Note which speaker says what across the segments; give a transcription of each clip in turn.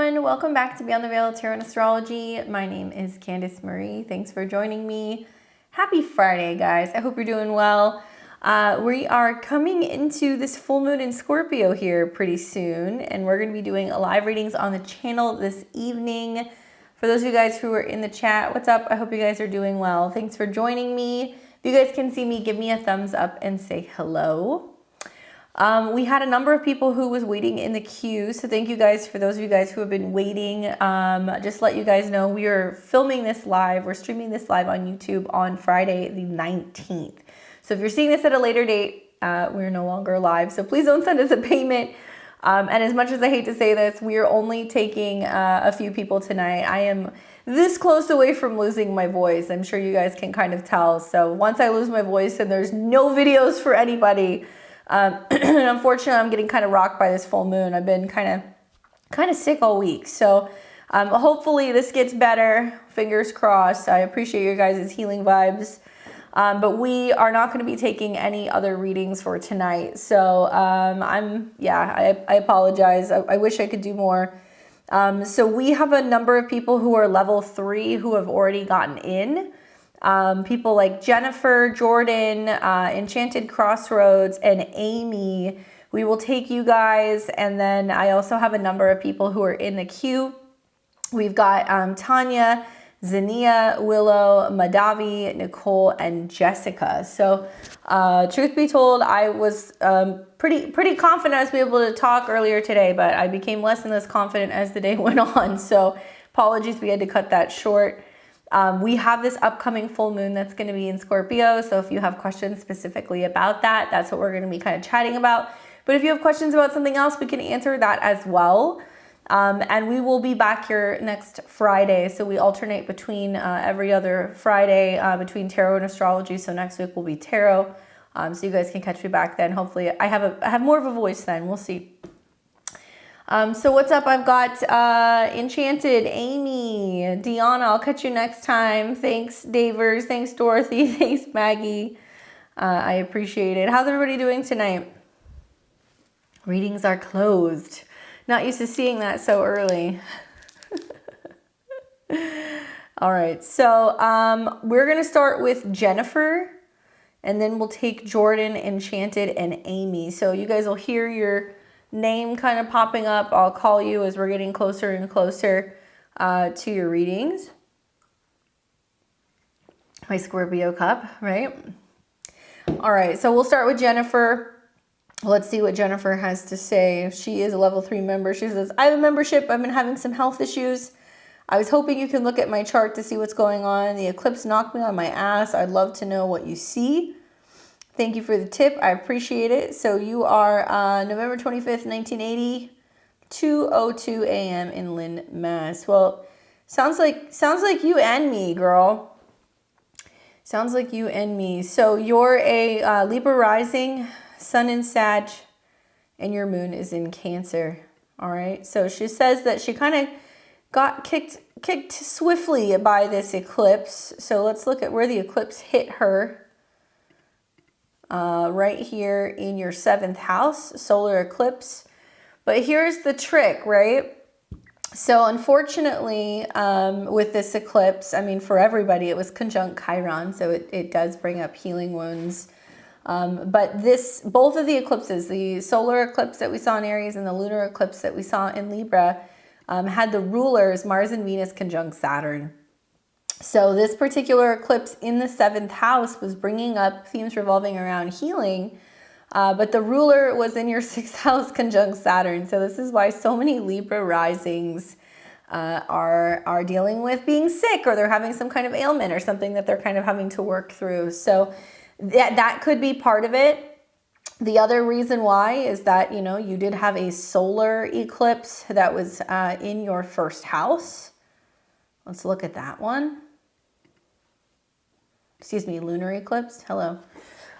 Speaker 1: everyone, welcome back to Beyond the Veil Tarot and Astrology. My name is Candice Marie. Thanks for joining me. Happy Friday, guys. I hope you're doing well. We are coming into this full moon in Scorpio here pretty soon, and we're going to be doing live readings on the channel this evening. For those of you guys who are in the chat, what's up? I hope you guys are doing well. Thanks for joining me. If you guys can see me, give me a thumbs up and say hello. We had a number of people who was waiting in the queue, so thank you guys for those of you guys who have been waiting. Just let you guys know we are filming this live. We're streaming this live on YouTube on Friday the 19th. So if you're seeing this at a later date, we're no longer live, so please don't send us a payment. And as much as I hate to say this, we are only taking a few people tonight. I am this close away from losing my voice. I'm sure you guys can kind of tell. So once I lose my voice and there's no videos for anybody, unfortunately, I'm getting kind of rocked by this full moon. I've been kind of sick all week. So hopefully this gets better. Fingers crossed. I appreciate your guys' healing vibes. But we are not going to be taking any other readings for tonight. So I apologize. I wish I could do more. So we have a number of people who are level 3 who have already gotten in. People like Jennifer, Jordan, Enchanted Crossroads, and Amy. We will take you guys. And then I also have a number of people who are in the queue. We've got Talia, Zenia, Willow, Madavi, Nicole, and Jessica. So truth be told, I was pretty confident I was be able to talk earlier today, but I became less and less confident as the day went on. So apologies, we had to cut that short. We have this upcoming full moon that's going to be in Scorpio. So if you have questions specifically about that, that's what we're going to be kind of chatting about. But if you have questions about something else, we can answer that as well. And we will be back here next Friday. So we alternate between every other Friday between tarot and astrology. So next week will be tarot. So you guys can catch me back then. Hopefully I have more of a voice then. We'll see. So what's up? I've got Enchanted, Amy, Deanna. I'll catch you next time. Thanks, Davers. Thanks, Dorothy. Thanks, Maggie. I appreciate it. How's everybody doing tonight? Readings are closed. Not used to seeing that so early. All right, so we're going to start with Jennifer, and then we'll take Jordan, Enchanted, and Amy. So you guys will hear your name kind of popping up. I'll call you as we're getting closer and closer to your readings. My Scorpio cup, right? All right, so we'll start with Jennifer. Let's see what Jennifer has to say. She is a level 3 member. She says, I have a membership. I've been having some health issues. I was hoping you can look at my chart to see what's going on. The eclipse knocked me on my ass. I'd love to know what you see. Thank you for the tip. I appreciate it. So you are November 25th, 1980, 2:02 a.m. in Lynn, Mass. Well, sounds like you and me, girl. Sounds like you and me. So you're a Libra rising, Sun in Sag, and your moon is in Cancer. All right. So she says that she kind of got kicked swiftly by this eclipse. So let's look at where the eclipse hit her. Right here in your 7th house, solar eclipse. But here's the trick, right? So unfortunately, with this eclipse, I mean, for everybody, it was conjunct Chiron, so it does bring up healing wounds. But both of the eclipses, the solar eclipse that we saw in Aries and the lunar eclipse that we saw in Libra, had the rulers, Mars and Venus conjunct Saturn. So this particular eclipse in the 7th house was bringing up themes revolving around healing, but the ruler was in your 6th house conjunct Saturn. So this is why so many Libra risings are dealing with being sick, or they're having some kind of ailment or something that they're kind of having to work through. So that could be part of it. The other reason why is that, you know, you did have a solar eclipse that was in your 1st house. Let's look at that one. Excuse me, lunar eclipse. Hello.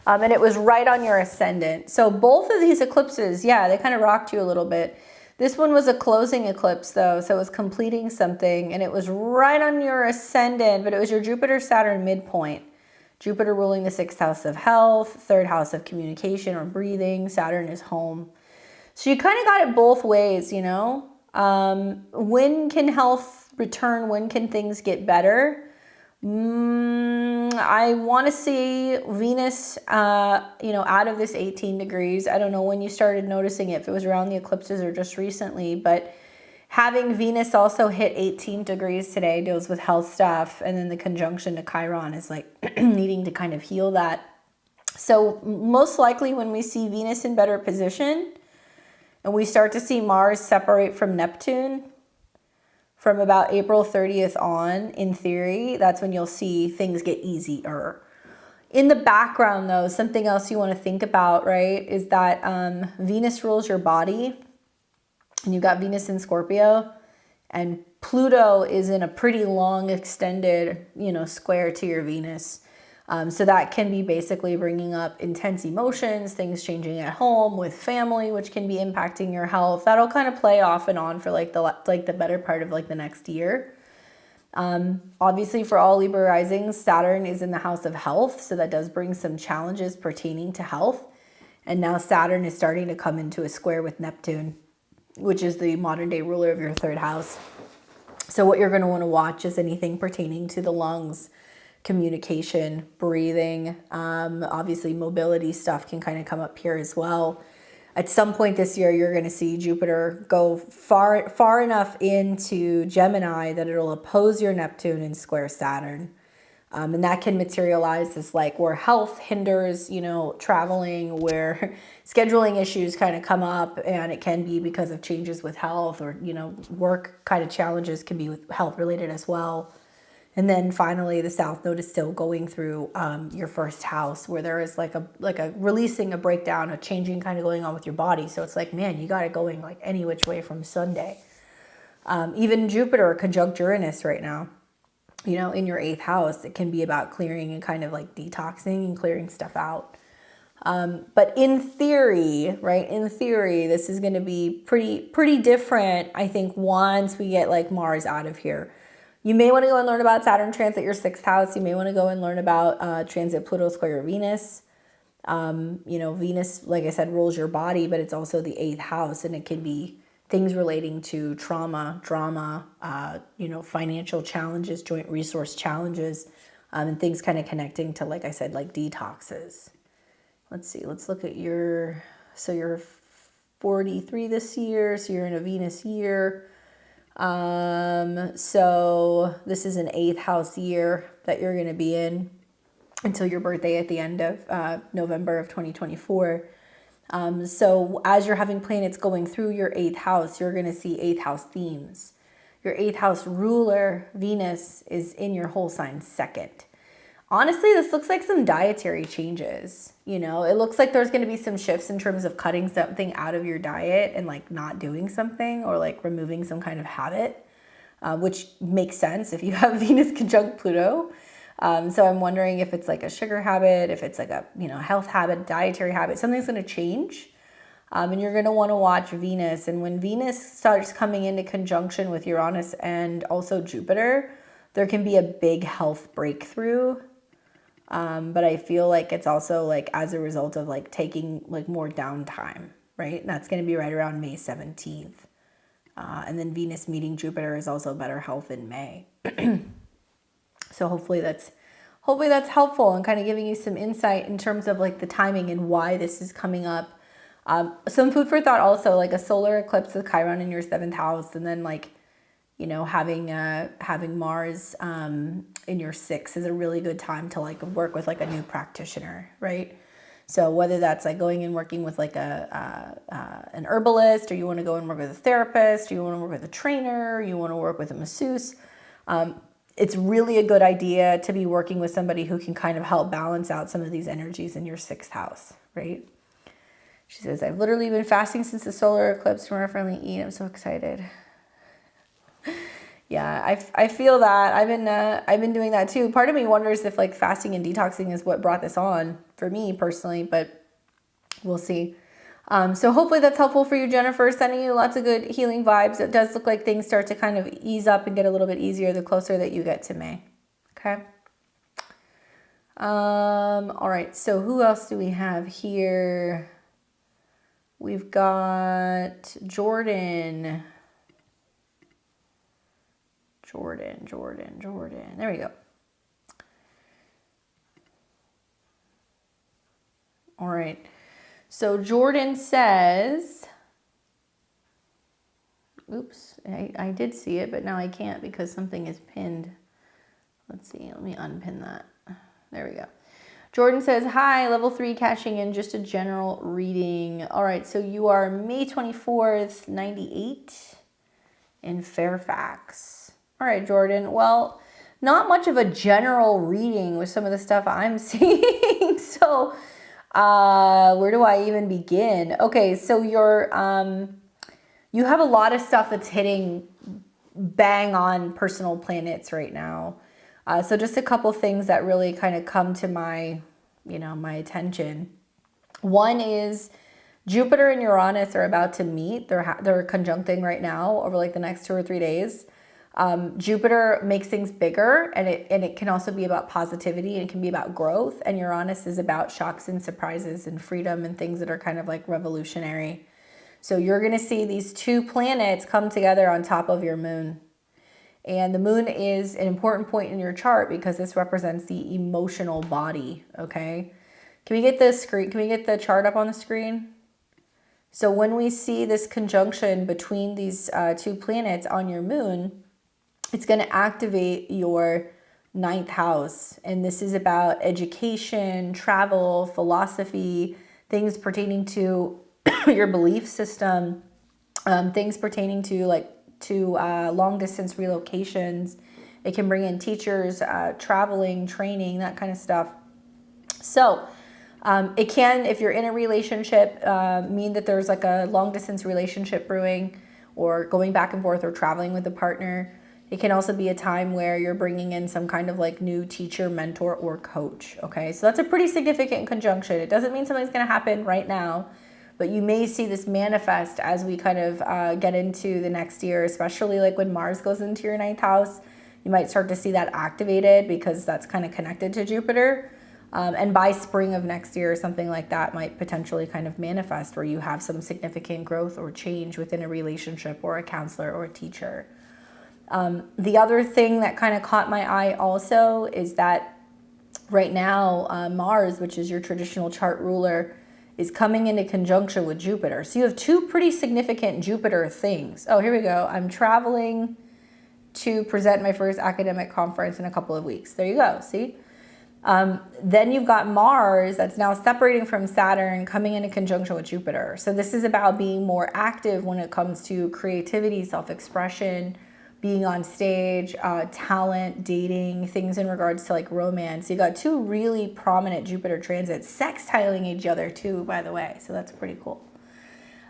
Speaker 1: And it was right on your ascendant. So both of these eclipses, yeah, they kind of rocked you a little bit. This one was a closing eclipse though, so it was completing something, and it was right on your ascendant, but it was your Jupiter-Saturn midpoint. Jupiter ruling the 6th house of health, 3rd house of communication or breathing. Saturn is home. So you kind of got it both ways, you know. When can health return? When can things get better? I want to see Venus, out of this 18 degrees. I don't know when you started noticing it, if it was around the eclipses or just recently, but having Venus also hit 18 degrees today deals with health stuff. And then the conjunction to Chiron is like needing to kind of heal that. So most likely when we see Venus in better position and we start to see Mars separate from Neptune, from about April 30th on, in theory, that's when you'll see things get easier. In the background, though, something else you want to think about, right, is that Venus rules your body, and you've got Venus in Scorpio, and Pluto is in a pretty long, extended, square to your Venus. So that can be basically bringing up intense emotions, things changing at home with family, which can be impacting your health. That'll kind of play off and on for the better part of the next year. Obviously for all Libra risings, Saturn is in the house of health. So that does bring some challenges pertaining to health. And now Saturn is starting to come into a square with Neptune, which is the modern day ruler of your third house. So what you're going to want to watch is anything pertaining to the lungs, communication, breathing, obviously mobility stuff can kind of come up here as well. At some point this year, you're going to see Jupiter go far enough into Gemini that it'll oppose your Neptune and square Saturn. And that can materialize as where health hinders, traveling, where scheduling issues kind of come up, and it can be because of changes with health, or, work kind of challenges can be with health related as well. And then finally, the South Node is still going through your first house, where there is a releasing, a breakdown, a changing kind of going on with your body. So it's man, you got it going any which way from Sunday. Even Jupiter conjunct Uranus right now, in your 8th house, it can be about clearing and kind of detoxing and clearing stuff out. But in theory, right, this is going to be pretty different, I think, once we get Mars out of here. You may want to go and learn about Saturn transit your 6th house. You may want to go and learn about transit Pluto square Venus. Venus, like I said, rules your body, but it's also the 8th house, and it can be things relating to trauma, drama, financial challenges, joint resource challenges, and things kind of connecting to, like I said, detoxes. Let's see. Let's look at you're 43 this year, so you're in a Venus year. So this is an 8th house year that you're going to be in until your birthday at the end of November of 2024. So as you're having planets going through your 8th house, you're going to see 8th house themes. Your 8th house ruler, Venus, is in your whole sign second. Honestly, this looks like some dietary changes. It looks like there's going to be some shifts in terms of cutting something out of your diet and not doing something, or removing some kind of habit, which makes sense if you have Venus conjunct Pluto. So I'm wondering if it's a sugar habit, if it's a health habit, dietary habit, something's going to change. And you're going to want to watch Venus. And when Venus starts coming into conjunction with Uranus and also Jupiter, there can be a big health breakthrough. But I feel it's also as a result of taking more downtime, right? And that's going to be right around May 17th. And then Venus meeting Jupiter is also better health in May. So hopefully that's helpful and kind of giving you some insight in terms of the timing and why this is coming up. Some food for thought also, a solar eclipse with Chiron in your 7th house, and then having Mars in your 6th is a really good time to work with a new practitioner, right? So whether that's going and working with an herbalist, or you want to go and work with a therapist, or you want to work with a trainer, or you want to work with a masseuse, it's really a good idea to be working with somebody who can kind of help balance out some of these energies in your 6th house, right? She says, I've literally been fasting since the solar eclipse to more friendly eat. I'm so excited. Yeah, I feel that. I've been doing that too. Part of me wonders if fasting and detoxing is what brought this on for me personally, but we'll see. So hopefully that's helpful for you, Jennifer. Sending you lots of good healing vibes. It does look like things start to kind of ease up and get a little bit easier the closer that you get to May. Okay. All right. So who else do we have here? We've got Jordan. Jordan. There we go. All right. So Jordan says, oops, I did see it, but now I can't because something is pinned. Let's see, let me unpin that. There we go. Jordan says, hi, level 3 cashing in, just a general reading. All right, so you are May 24th, 98 in Fairfax. All right, Jordan, well, not much of a general reading with some of the stuff I'm seeing. So where do I even begin? Okay, so you have a lot of stuff that's hitting bang on personal planets right now. So just a couple things that really kind of come to my, my attention. One is Jupiter and Uranus are about to meet. They're conjuncting right now over like the next 2 or 3 days. Jupiter makes things bigger, and it can also be about positivity, and it can be about growth. And Uranus is about shocks and surprises and freedom and things that are kind of like revolutionary. So you're going to see these 2 planets come together on top of your moon. And the moon is an important point in your chart because this represents the emotional body, okay? Can we get the screen? Can we get the chart up on the screen? So when we see this conjunction between these 2 planets on your moon, it's going to activate your 9th house. And this is about education, travel, philosophy, things pertaining to your belief system, things pertaining to long distance relocations. It can bring in teachers, traveling, training, that kind of stuff. So it can, if you're in a relationship, mean that there's like a long distance relationship brewing, or going back and forth, or traveling with a partner. It can also be a time where you're bringing in some kind of like new teacher, mentor, or coach. Okay, so that's a pretty significant conjunction. It doesn't mean something's going to happen right now, but you may see this manifest as we kind of get into the next year, especially like when Mars goes into your 9th house. You might start to see that activated because that's kind of connected to Jupiter. And by spring of next year, something like that might potentially kind of manifest where you have some significant growth or change within a relationship, or a counselor, or a teacher. The other thing that kind of caught my eye also is that right now, Mars, which is your traditional chart ruler, is coming into conjunction with Jupiter. So you have 2 pretty significant Jupiter things. Oh, here we go. I'm traveling to present my first academic conference in a couple of weeks. There you go. See? Then you've got Mars that's now separating from Saturn, coming into conjunction with Jupiter. So this is about being more active when it comes to creativity, self-expression, being on stage, talent, dating, things in regards to like romance. You got 2 really prominent Jupiter transits sextiling each other too, by the way. So that's pretty cool.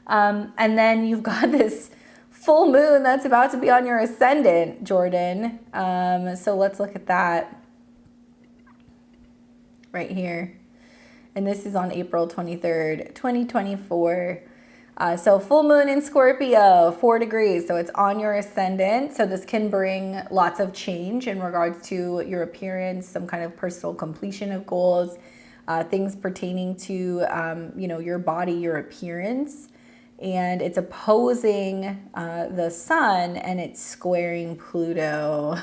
Speaker 1: And then you've got this full moon that's about to be on your ascendant, Jordan. So let's look at that right here. And this is on April 23rd, 2024. So full moon in Scorpio, 4 degrees. So it's on your ascendant. So this can bring lots of change in regards to your appearance, some kind of personal completion of goals, things pertaining to, your body, your appearance. And it's opposing the sun, and it's squaring Pluto.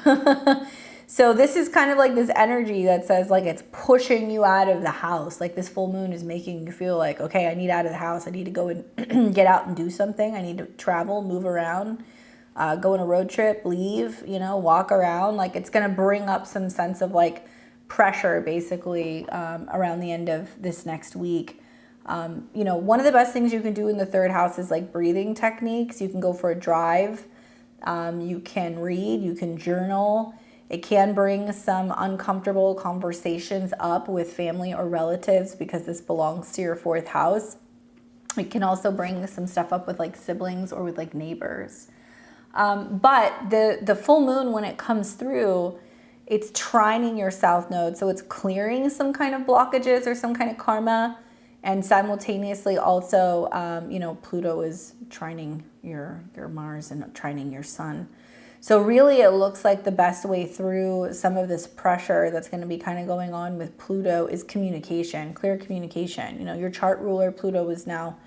Speaker 1: So this is kind of like this energy that says like it's pushing you out of the house. Like this full moon is making you feel like, okay, I need out of the house. I need to go and get out and do something. I need to travel, move around, go on a road trip, leave, walk around. Like it's going to bring up some sense of like pressure basically around the end of this next week. One of the best things you can do in the 3rd house is like breathing techniques. You can go for a drive. You can read, you can journal. It can bring some uncomfortable conversations up with family or relatives because this belongs to your 4th house. It can also bring some stuff up with like siblings or with like neighbors. But the full moon, when it comes through, it's trining your south node. So it's clearing some kind of blockages or some kind of karma. And simultaneously also, Pluto is trining your Mars and trining your sun. So really it looks like the best way through some of this pressure that's going to be kind of going on with Pluto is communication, clear communication. Your chart ruler, Pluto, is now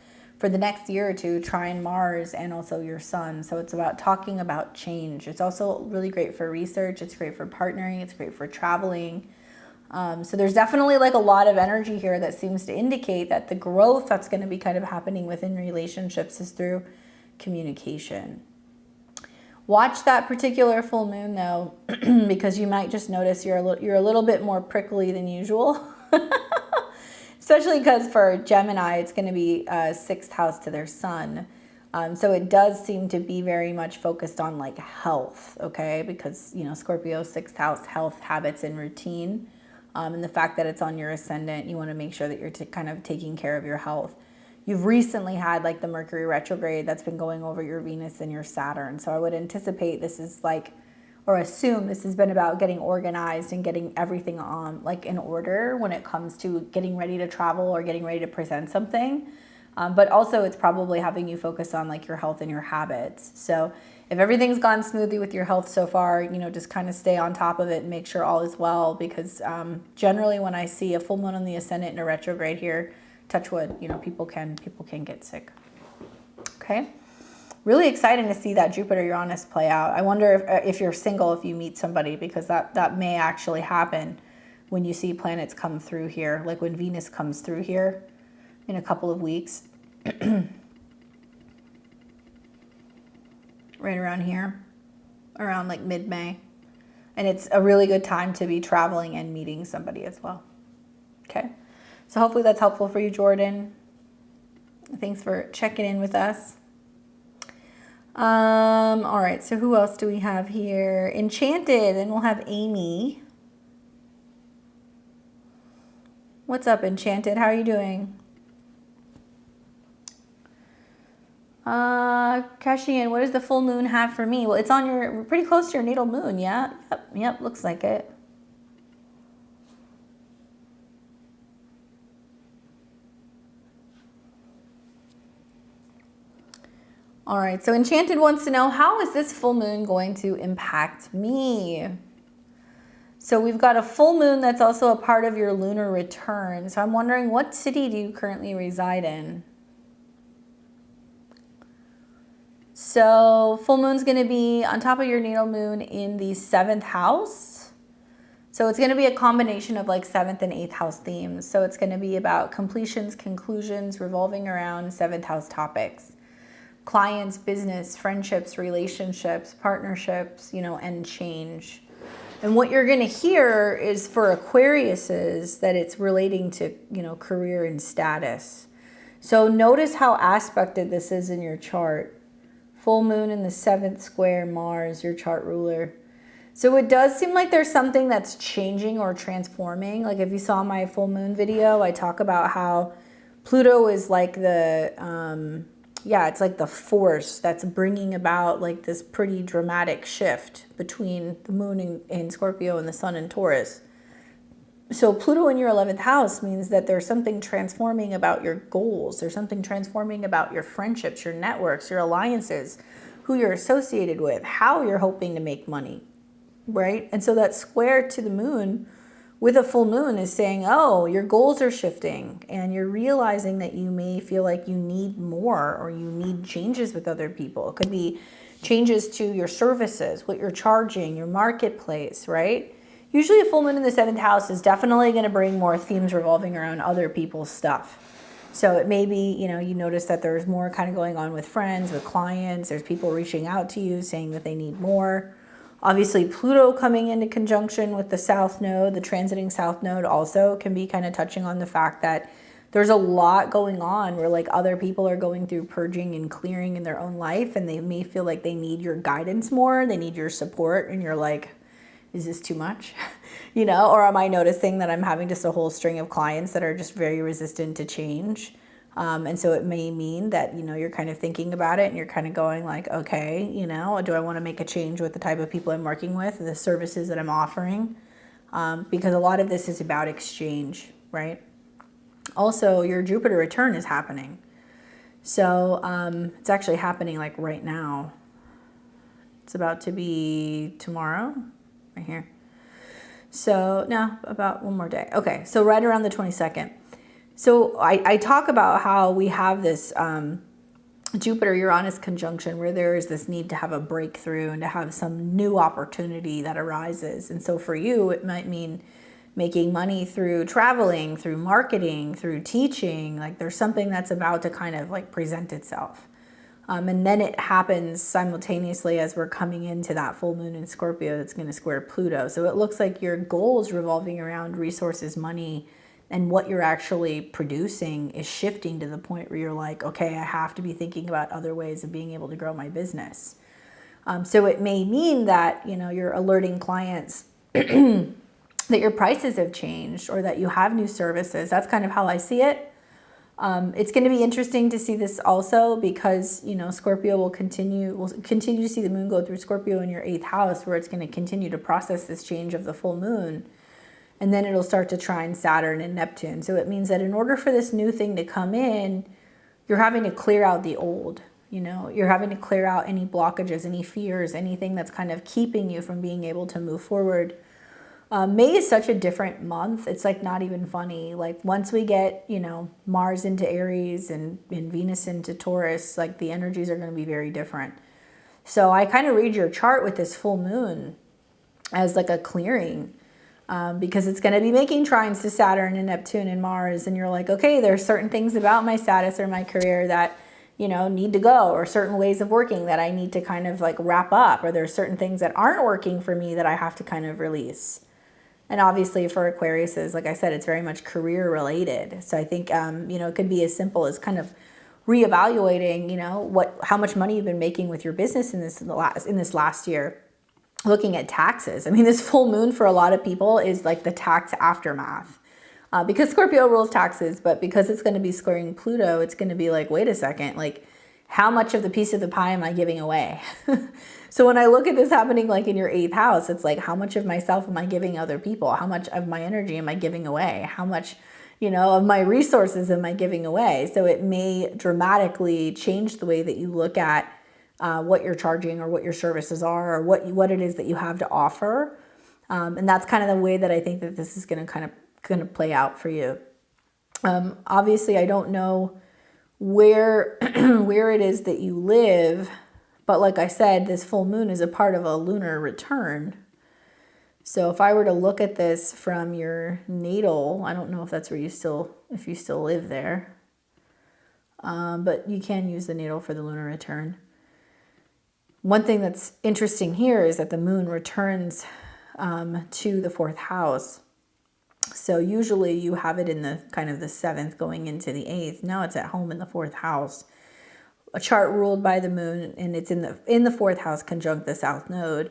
Speaker 1: for the next year or two, trine Mars and also your sun. So it's about talking about change. It's also really great for research. It's great for partnering. It's great for traveling. So there's definitely like a lot of energy here that seems to indicate that the growth that's going to be kind of happening within relationships is through communication. Watch that particular full moon though, because you might just notice you're a little bit more prickly than usual. Especially because for Gemini, it's going to be 6th house to their sun. So it does seem to be very much focused on like health, okay? Because, you know, Scorpio, 6th house, health, habits, and routine. And the fact that it's on your ascendant, you want to make sure that you're kind of taking care of your health. You've recently had like the Mercury retrograde that's been going over your Venus and your Saturn. So I would anticipate this is like, or assume this has been about getting organized and getting everything on like in order when it comes to getting ready to travel or getting ready to present something. But also it's probably having you focus on like your health and your habits. So if everything's gone smoothly with your health so far, you know, just kind of stay on top of it and make sure all is well, because generally when I see a full moon on the ascendant and a retrograde here, touch wood, you know, people can get sick. Okay. Really exciting to see that Jupiter-Uranus play out. I wonder if you're single, if you meet somebody, because that may actually happen when you see planets come through here, like when Venus comes through here in a couple of weeks. Right around here, around like mid-May. And it's a really good time to be traveling and meeting somebody as well. Okay, so hopefully that's helpful for you, Jordan. Thanks for checking in with us. All right, so who else do we have here? Enchanted, and we'll have Amy. What's up, Enchanted? How are you doing? Cashian, what does the full moon have for me? Well, it's on your, pretty close to your natal moon, yeah? Yep, looks like it. All right, so Enchanted wants to know, how is this full moon going to impact me? So we've got a full moon that's also a part of your lunar return. So I'm wondering, what city do you currently reside in? So full moon's going to be on top of your natal moon in the 7th house. So it's going to be a combination of like 7th and 8th house themes. So it's going to be about completions, conclusions, revolving around 7th house topics. Clients, business, friendships, relationships, partnerships, you know, and change. And what you're going to hear is for Aquariuses that it's relating to, you know, career and status. So notice how aspected this is in your chart. Full moon in the 7th square, Mars, your chart ruler. So it does seem like there's something that's changing or transforming. Like if you saw my full moon video, I talk about how Pluto is like the, it's like the force that's bringing about like this pretty dramatic shift between the moon in Scorpio and the sun in Taurus. So Pluto in your 11th house means that there's something transforming about your goals. There's something transforming about your friendships, your networks, your alliances, who you're associated with, how you're hoping to make money, right? And so that square to the moon with a full moon is saying, oh, your goals are shifting and you're realizing that you may feel like you need more or you need changes with other people. It could be changes to your services, what you're charging, your marketplace, right? Usually a full moon in the 7th house is definitely going to bring more themes revolving around other people's stuff. So it may be, you know, you notice that there's more kind of going on with friends, with clients. There's people reaching out to you saying that they need more. Obviously, Pluto coming into conjunction with the South Node, the transiting South Node also can be kind of touching on the fact that there's a lot going on where like other people are going through purging and clearing in their own life, and they may feel like they need your guidance more, they need your support, and you're like, is this too much? You know, or am I noticing that I'm having just a whole string of clients that are just very resistant to change? And so it may mean that, you know, you're kind of thinking about it and you're kind of going like, okay, you know, do I want to make a change with the type of people I'm working with, the services that I'm offering? Because a lot of this is about exchange, right? Also, your Jupiter return is happening. So it's actually happening like right now. It's about to be tomorrow, right here. So no, about one more day. Okay, so right around the 22nd. So I talk about how we have this Jupiter-Uranus conjunction where there is this need to have a breakthrough and to have some new opportunity that arises. And so for you, it might mean making money through traveling, through marketing, through teaching. Like there's something that's about to kind of like present itself. And then it happens simultaneously as we're coming into that full moon in Scorpio that's going to square Pluto. So it looks like your goals revolving around resources, money, and what you're actually producing is shifting to the point where you're like, okay, I have to be thinking about other ways of being able to grow my business. So it may mean that, you know, you're alerting clients that your prices have changed or that you have new services. That's kind of how I see it. It's going to be interesting to see this also because, you know, Scorpio will continue to see the moon go through Scorpio in your 8th house, where it's going to continue to process this change of the full moon. And then it'll start to trine Saturn and Neptune. So it means that in order for this new thing to come in, you're having to clear out the old. You know, you're having to clear out any blockages, any fears, anything that's kind of keeping you from being able to move forward. May is such a different month. It's like not even funny. Like once we get, you know, Mars into Aries and Venus into Taurus, like the energies are going to be very different. So I kind of read your chart with this full moon as like a clearing, because it's going to be making trines to Saturn and Neptune and Mars. And you're like, okay, there's certain things about my status or my career that, you know, need to go, or certain ways of working that I need to kind of like wrap up, or there's certain things that aren't working for me that I have to kind of release. And obviously for Aquariuses, like I said, it's very much career related. So I think, you know, it could be as simple as kind of reevaluating, you know, how much money you've been making with your business in this last year. Looking at taxes. I mean, this full moon for a lot of people is like the tax aftermath. Because Scorpio rules taxes, but because it's going to be squaring Pluto, it's going to be like, wait a second, like how much of the piece of the pie am I giving away? So when I look at this happening like in your 8th house, it's like, how much of myself am I giving other people? How much of my energy am I giving away? How much, you know, of my resources am I giving away? So it may dramatically change the way that you look at what you're charging or what your services are, or what it is that you have to offer. And that's kind of the way that I think that this is going to play out for you. Obviously, I don't know where where it is that you live, but like I said, this full moon is a part of a lunar return. So if I were to look at this from your natal, I don't know if that's where you still live there, but you can use the natal for the lunar return. One thing that's interesting here is that the moon returns to the 4th house. So usually you have it in the kind of the 7th going into the 8th. Now it's at home in the 4th house. A chart ruled by the moon, and it's in the 4th house conjunct the South Node.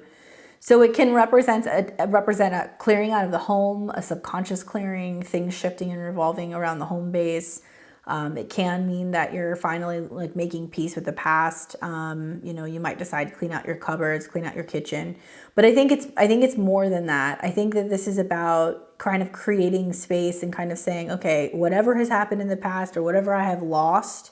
Speaker 1: So it can represent a clearing out of the home, a subconscious clearing, things shifting and revolving around the home base. It can mean that you're finally like making peace with the past. You know, you might decide to clean out your cupboards, clean out your kitchen. But I think it's more than that. I think that this is about kind of creating space and kind of saying, okay, whatever has happened in the past, or whatever I have lost,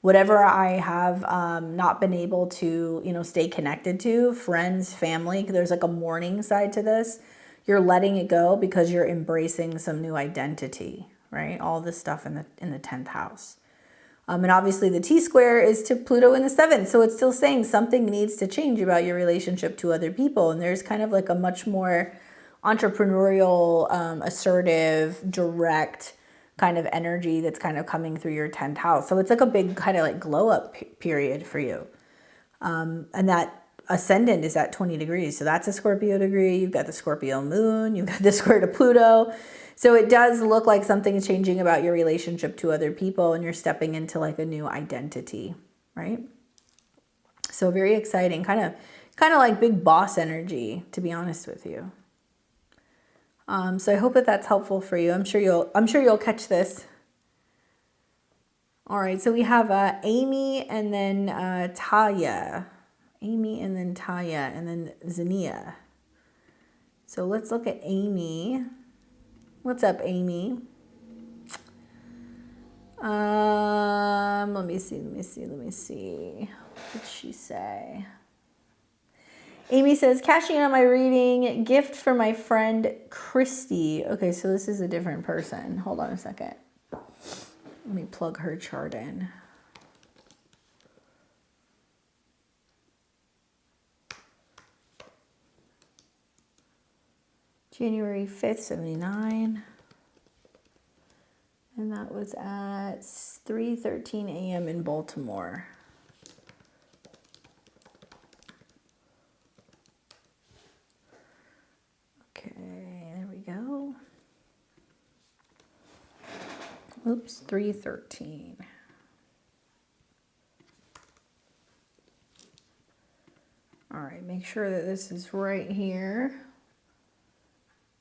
Speaker 1: whatever I have not been able to, you know, stay connected to, friends, family, there's like a mourning side to this. You're letting it go because you're embracing some new identity, right? All this stuff in the 10th house. And obviously the T-square is to Pluto in the 7th. So it's still saying something needs to change about your relationship to other people. And there's kind of like a much more entrepreneurial, assertive, direct kind of energy that's kind of coming through your 10th house. So it's like a big kind of like glow up period for you. And that ascendant is at 20 degrees. So that's a Scorpio degree. You've got the Scorpio moon. You've got the square to Pluto. So it does look like something is changing about your relationship to other people, and you're stepping into like a new identity, right? So very exciting, kind of like big boss energy, to be honest with you. So I hope that that's helpful for you. I'm sure you'll catch this. All right, so we have Amy and then Talia. Amy and then Talia and then Zenia. So let's look at Amy. What's up, Amy? Let me see. What did she say? Amy says, cashing in on my reading, gift for my friend Christy. Okay, so this is a different person. Hold on a second. Let me plug her chart in. January 5th, 79. And that was at 3:13 a.m. in Baltimore. Okay, there we go. Oops, 3:13. All right, make sure that this is right here.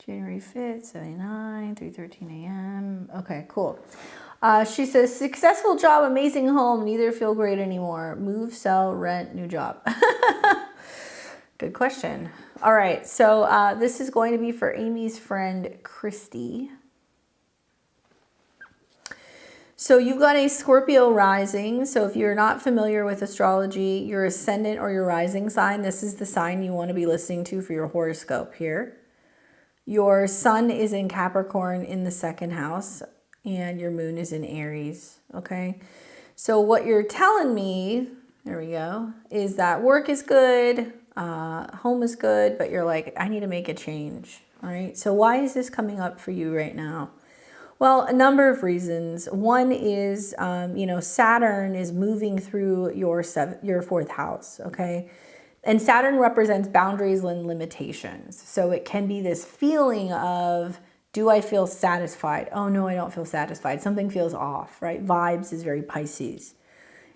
Speaker 1: January 5th, 79, 3:13 a.m. Okay, cool. She says, successful job, amazing home, neither feel great anymore. Move, sell, rent, new job. Good question. All right, so this is going to be for Amy's friend, Christy. So you've got a Scorpio rising. So if you're not familiar with astrology, your ascendant or your rising sign, this is the sign you want to be listening to for your horoscope here. Your sun is in Capricorn in the second house, and your moon is in Aries, okay? So what you're telling me, there we go, is that work is good, home is good, but you're like, I need to make a change, all right? So why is this coming up for you right now? Well, a number of reasons. One is, Saturn is moving through your fourth house, okay? And Saturn represents boundaries and limitations. So it can be this feeling of, do I feel satisfied? Oh no, I don't feel satisfied. Something feels off, right? Vibes is very Pisces.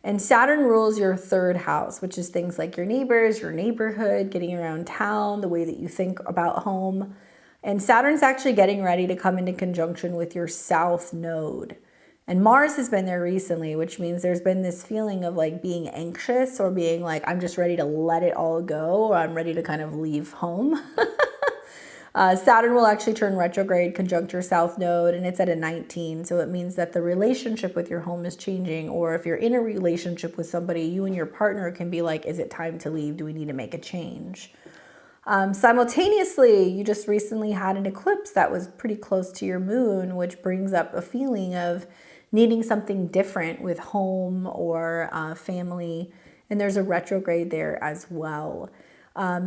Speaker 1: And Saturn rules your third house, which is things like your neighbors, your neighborhood, getting around town, the way that you think about home. And Saturn's actually getting ready to come into conjunction with your south node. And Mars has been there recently, which means there's been this feeling of like being anxious or being like, I'm just ready to let it all go, or I'm ready to kind of leave home. Saturn will actually turn retrograde, conjunct your south node, and it's at a 19. So it means that the relationship with your home is changing, or if you're in a relationship with somebody, you and your partner can be like, is it time to leave? Do we need to make a change? Simultaneously, you just recently had an eclipse that was pretty close to your moon, which brings up a feeling of needing something different with home or family. And there's a retrograde there as well.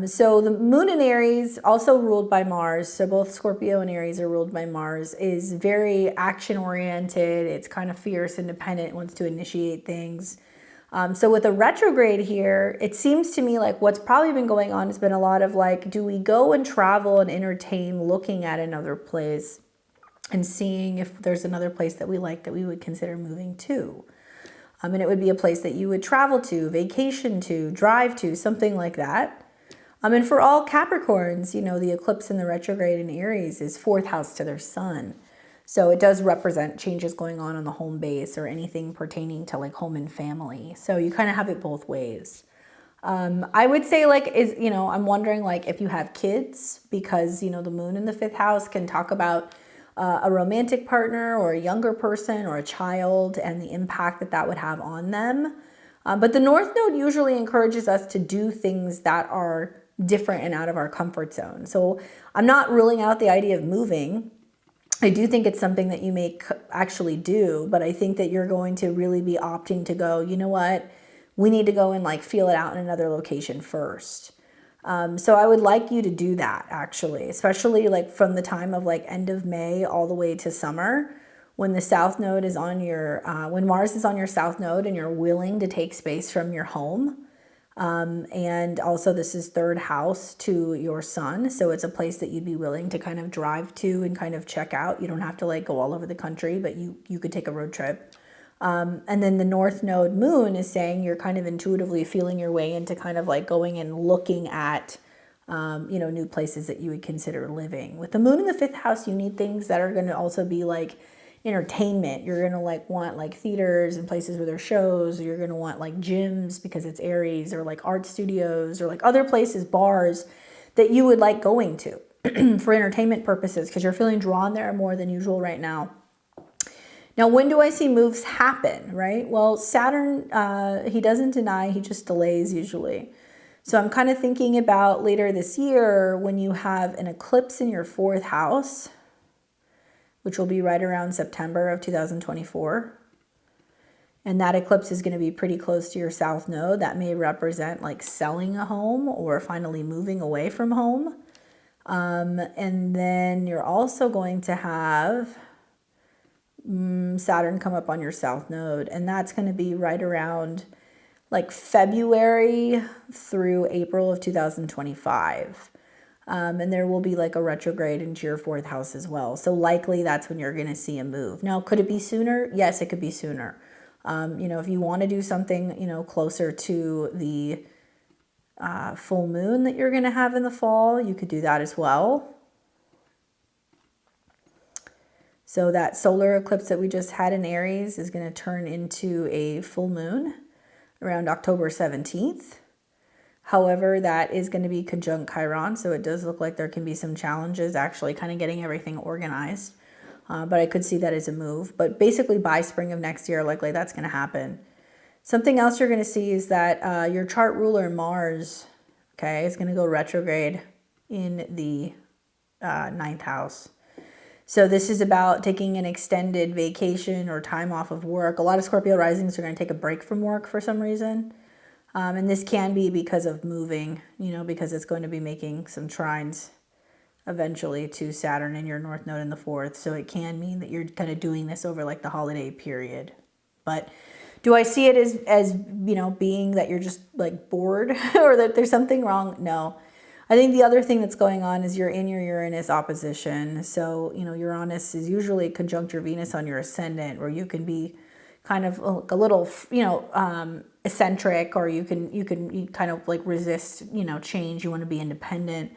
Speaker 1: So the moon in Aries, also ruled by Mars, so both Scorpio and Aries are ruled by Mars, is very action oriented. It's kind of fierce, independent, wants to initiate things. So with a retrograde here, it seems to me like what's probably been going on has been a lot of like, do we go and travel and entertain looking at another place and seeing if there's another place that we like that we would consider moving to? And it would be a place that you would travel to, vacation to, drive to, something like that. And for all Capricorns, the eclipse in the retrograde in Aries is fourth house to their sun. So it does represent changes going on the home base or anything pertaining to like home and family. So you kind of have it both ways. I would say like, I'm wondering like if you have kids, because, the moon in the fifth house can talk about a romantic partner or a younger person or a child and the impact that that would have on them. But the North Node usually encourages us to do things that are different and out of our comfort zone. So I'm not ruling out the idea of moving. I do think it's something that you may actually do, but I think that you're going to really be opting to go, you know what, we need to go and like feel it out in another location first. So I would like you to do that actually, especially like from the time of like end of May all the way to summer, when the south node is on your, when Mars is on your south node and you're willing to take space from your home. And also this is third house to your sun. So it's a place that you'd be willing to kind of drive to and kind of check out. You don't have to like go all over the country, but you could take a road trip. And then the North Node moon is saying you're kind of intuitively feeling your way into kind of like going and looking at, new places that you would consider living. With the moon in the fifth house, you need things that are going to also be like entertainment. You're going to like want like theaters and places where there's shows. Or you're going to want like gyms because it's Aries, or like art studios, or like other places, bars that you would like going to for entertainment purposes, because you're feeling drawn there more than usual right now. Now, when do I see moves happen, right? Well, Saturn, he doesn't deny, he just delays usually. So I'm kind of thinking about later this year when you have an eclipse in your fourth house, which will be right around September of 2024.
Speaker 2: And that eclipse is going to be pretty close to your south node. That may represent like selling a home or finally moving away from home. And then you're also going to have Saturn come up on your south node. And that's going to be right around like February through April of 2025. And there will be like a retrograde into your fourth house as well. So likely that's when you're going to see a move. Now, could it be sooner? Yes, it could be sooner. You know, if you want to do something, you know, closer to the full moon that you're going to have in the fall, you could do that as well. So that solar eclipse that we just had in Aries is going to turn into a full moon around October 17th. However, that is going to be conjunct Chiron, so it does look like there can be some challenges actually kind of getting everything organized. But I could see that as a move. But basically by spring of next year, likely that's going to happen. Something else you're going to see is that your chart ruler Mars, okay, is going to go retrograde in the 9th house. So this is about taking an extended vacation or time off of work. A lot of Scorpio risings are going to take a break from work for some reason. And this can be because of moving, you know, because it's going to be making some trines eventually to Saturn in your north node in the fourth. So it can mean that you're kind of doing this over like the holiday period. But do I see it as you know, being that you're just like bored or that there's something wrong? No. I think the other thing that's going on is you're in your Uranus opposition. So, you know, Uranus is usually conjunct your Venus on your ascendant, where you can be kind of a little, you know, eccentric, or you can kind of like resist, you know, change. You want to be independent.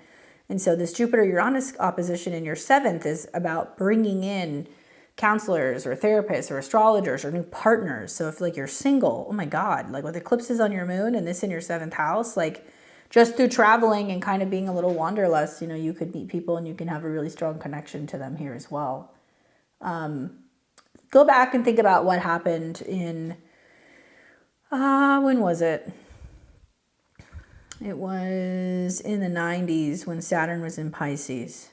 Speaker 2: And so this Jupiter-Uranus opposition in your 7th is about bringing in counselors or therapists or astrologers or new partners. So if like you're single, oh my God, like with eclipses on your moon and this in your 7th house, like just through traveling and kind of being a little wanderlust, you know, you could meet people and you can have a really strong connection to them here as well. Go back and think about what happened in, when was it? It was in the 90s when Saturn was in Pisces.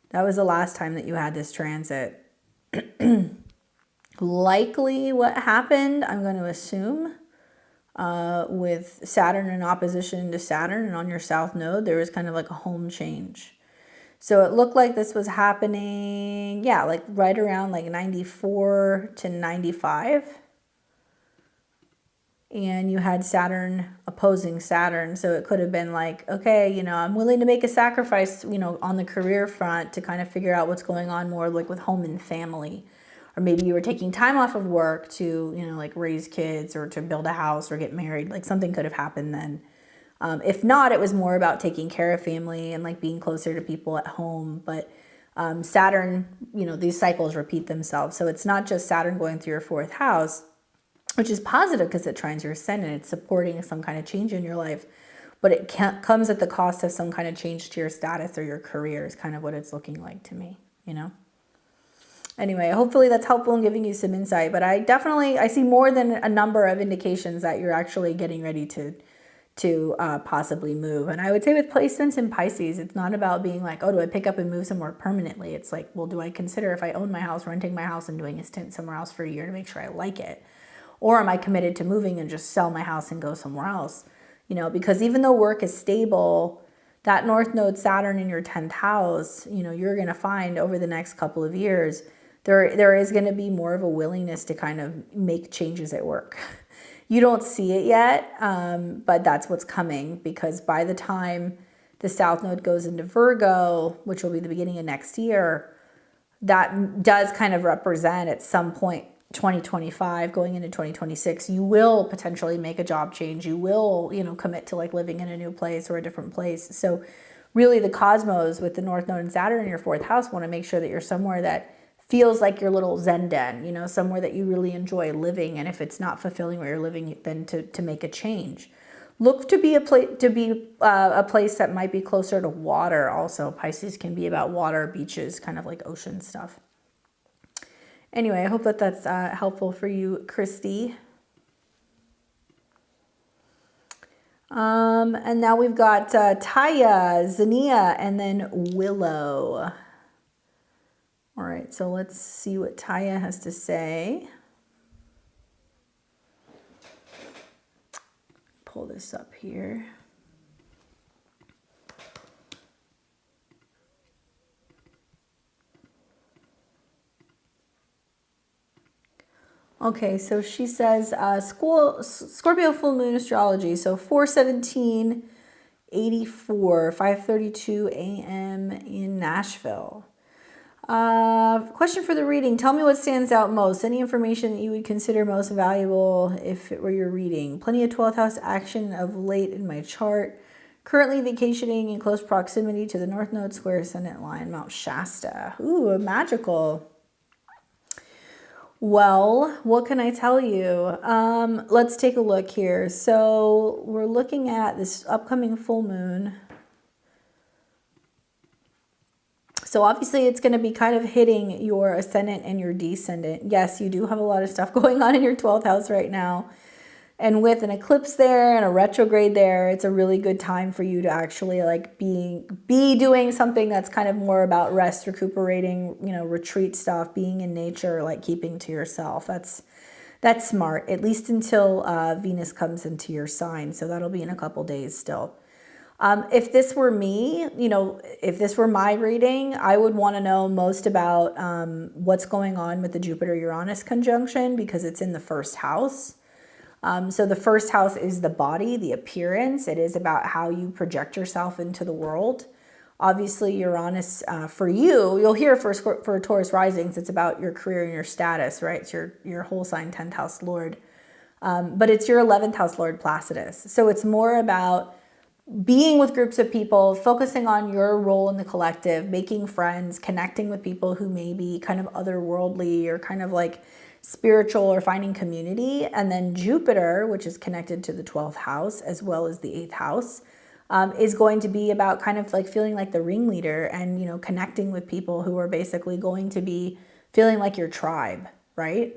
Speaker 2: That was the last time that you had this transit. Likely what happened, I'm going to assume, with Saturn in opposition to Saturn and on your south node, there was kind of like a home change. So it looked like this was happening, yeah, like right around like 94 to 95. And you had Saturn opposing Saturn. So it could have been like, okay, you know, I'm willing to make a sacrifice, you know, on the career front to kind of figure out what's going on more like with home and family. Or maybe you were taking time off of work to, you know, like raise kids or to build a house or get married. Like something could have happened then. If not, it was more about taking care of family and like being closer to people at home. But Saturn, you know, these cycles repeat themselves. So it's not just Saturn going through your 4th house, which is positive because it trines your ascendant. It's supporting some kind of change in your life, but it comes at the cost of some kind of change to your status or your career is kind of what it's looking like to me, you know? Anyway, hopefully that's helpful in giving you some insight, but I see more than a number of indications that you're actually getting ready to possibly move. And I would say with placements in Pisces, it's not about being like, oh, do I pick up and move somewhere permanently? It's like, well, do I consider if I own my house, renting my house and doing a stint somewhere else for a year to make sure I like it? Or am I committed to moving and just sell my house and go somewhere else? You know, because even though work is stable, that North Node Saturn in your 10th house, you know, you're going to find over the next couple of years, there is going to be more of a willingness to kind of make changes at work. You don't see it yet, but that's what's coming, because by the time the South Node goes into Virgo, which will be the beginning of next year, that does kind of represent at some point 2025 going into 2026, you will potentially make a job change. You will, you know, commit to like living in a new place or a different place. So really the cosmos with the North Node and Saturn in your 4th house want to make sure that you're somewhere that feels like your little Zen den, you know, somewhere that you really enjoy living. And if it's not fulfilling where you're living, then to make a change. Look to be a place that might be closer to water. Also, Pisces can be about water, beaches, kind of like ocean stuff. Anyway, I hope that that's helpful for you, Christy. And now we've got Talia, Zenia, and then Willow. All right, so let's see what Talia has to say. pull this up here. Okay, so she says Scorpio full moon astrology. So 4/17/84, 5:32 a.m. in Nashville. Question for the reading. Tell me what stands out most. Any information that you would consider most valuable if it were your reading. Plenty of 12th house action of late in my chart. Currently vacationing in close proximity to the North Node Square Ascendant Line, Mount Shasta. Ooh, magical. Well, what can I tell you? Let's take a look here. So we're looking at this upcoming full moon. So obviously it's going to be kind of hitting your ascendant and your descendant. Yes, you do have a lot of stuff going on in your 12th house right now. And with an eclipse there and a retrograde there, it's a really good time for you to actually like be doing something that's kind of more about rest, recuperating, you know, retreat stuff, being in nature, like keeping to yourself. That's smart, at least until Venus comes into your sign. So that'll be in a couple days still. If this were me, you know, if this were my reading, I would want to know most about what's going on with the Jupiter-Uranus conjunction because it's in the first house. So the first house is the body, the appearance. It is about how you project yourself into the world. Obviously, Uranus, for you, you'll hear for Taurus risings, it's about your career and your status, right? It's your whole sign 10th house Lord. But it's your 11th house Lord Placidus. So it's more about being with groups of people, focusing on your role in the collective, making friends, connecting with people who may be kind of otherworldly or kind of like spiritual or finding community. And then Jupiter, which is connected to the 12th house as well as the 8th house, is going to be about kind of like feeling like the ringleader and, you know, connecting with people who are basically going to be feeling like your tribe, right?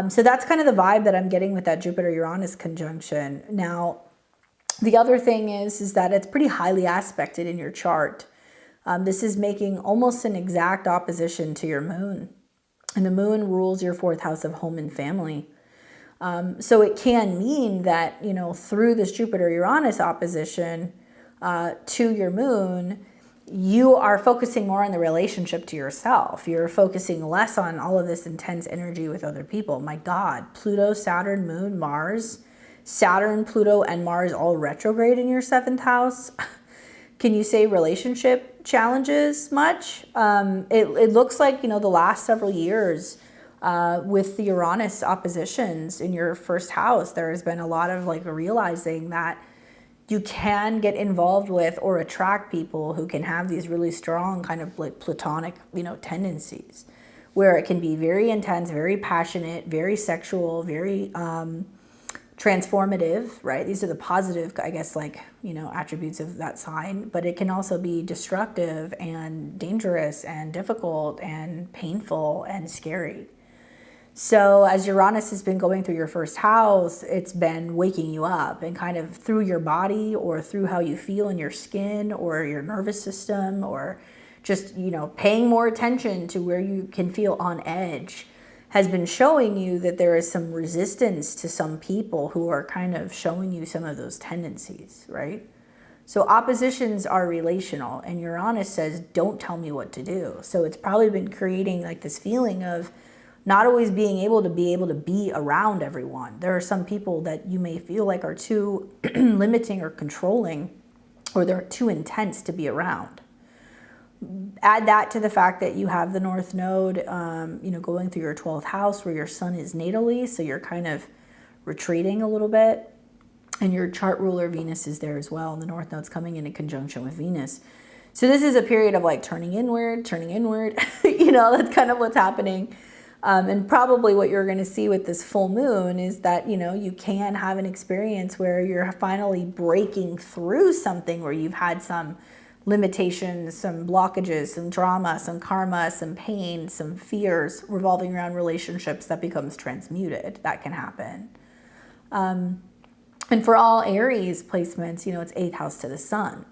Speaker 2: So that's kind of the vibe that I'm getting with that Jupiter-Uranus conjunction. Now, the other thing is that it's pretty highly aspected in your chart. This is making almost an exact opposition to your moon. And the moon rules your 4th house of home and family. So it can mean that, you know, through this Jupiter-Uranus opposition to your moon, you are focusing more on the relationship to yourself. You're focusing less on all of this intense energy with other people. My God, Pluto, Saturn, Moon, Mars, Saturn, Pluto, and Mars all retrograde in your 7th house. Can you say relationship challenges much? It looks like, you know, the last several years with the Uranus oppositions in your 1st house, there has been a lot of like realizing that you can get involved with or attract people who can have these really strong kind of like platonic, you know, tendencies where it can be very intense, very passionate, very sexual, very transformative, right? These are the positive, I guess, like, you know, attributes of that sign, but it can also be destructive and dangerous and difficult and painful and scary. So as Uranus has been going through your 1st house, it's been waking you up and kind of through your body or through how you feel in your skin or your nervous system or just, you know, paying more attention to where you can feel on edge has been showing you that there is some resistance to some people who are kind of showing you some of those tendencies, right? So oppositions are relational, and Uranus says, don't tell me what to do. So it's probably been creating like this feeling of not always being able to be around everyone. There are some people that you may feel like are too limiting or controlling, or they're too intense to be around. Add that to the fact that you have the North Node, you know, going through your 12th house where your sun is natally, so you're kind of retreating a little bit. And your chart ruler Venus is there as well, and the North Node's coming in conjunction with Venus. So this is a period of like turning inward, you know, that's kind of what's happening. And probably what you're going to see with this full moon is that, you know, you can have an experience where you're finally breaking through something where you've had some limitations, some blockages, some drama, some karma, some pain, some fears revolving around relationships that becomes transmuted. That can happen. And for all Aries placements, you know, it's 8th house to the sun.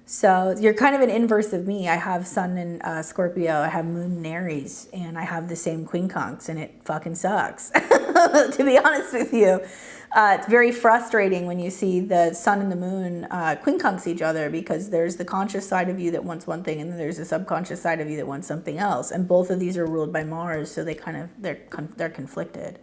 Speaker 2: So you're kind of an inverse of me. I have sun in Scorpio, I have moon in Aries, and I have the same quincunx, and it fucking sucks, to be honest with you. It's very frustrating when you see the sun and the moon quincunx each other, because there's the conscious side of you that wants one thing, and then there's the subconscious side of you that wants something else. And both of these are ruled by Mars, so they're conflicted.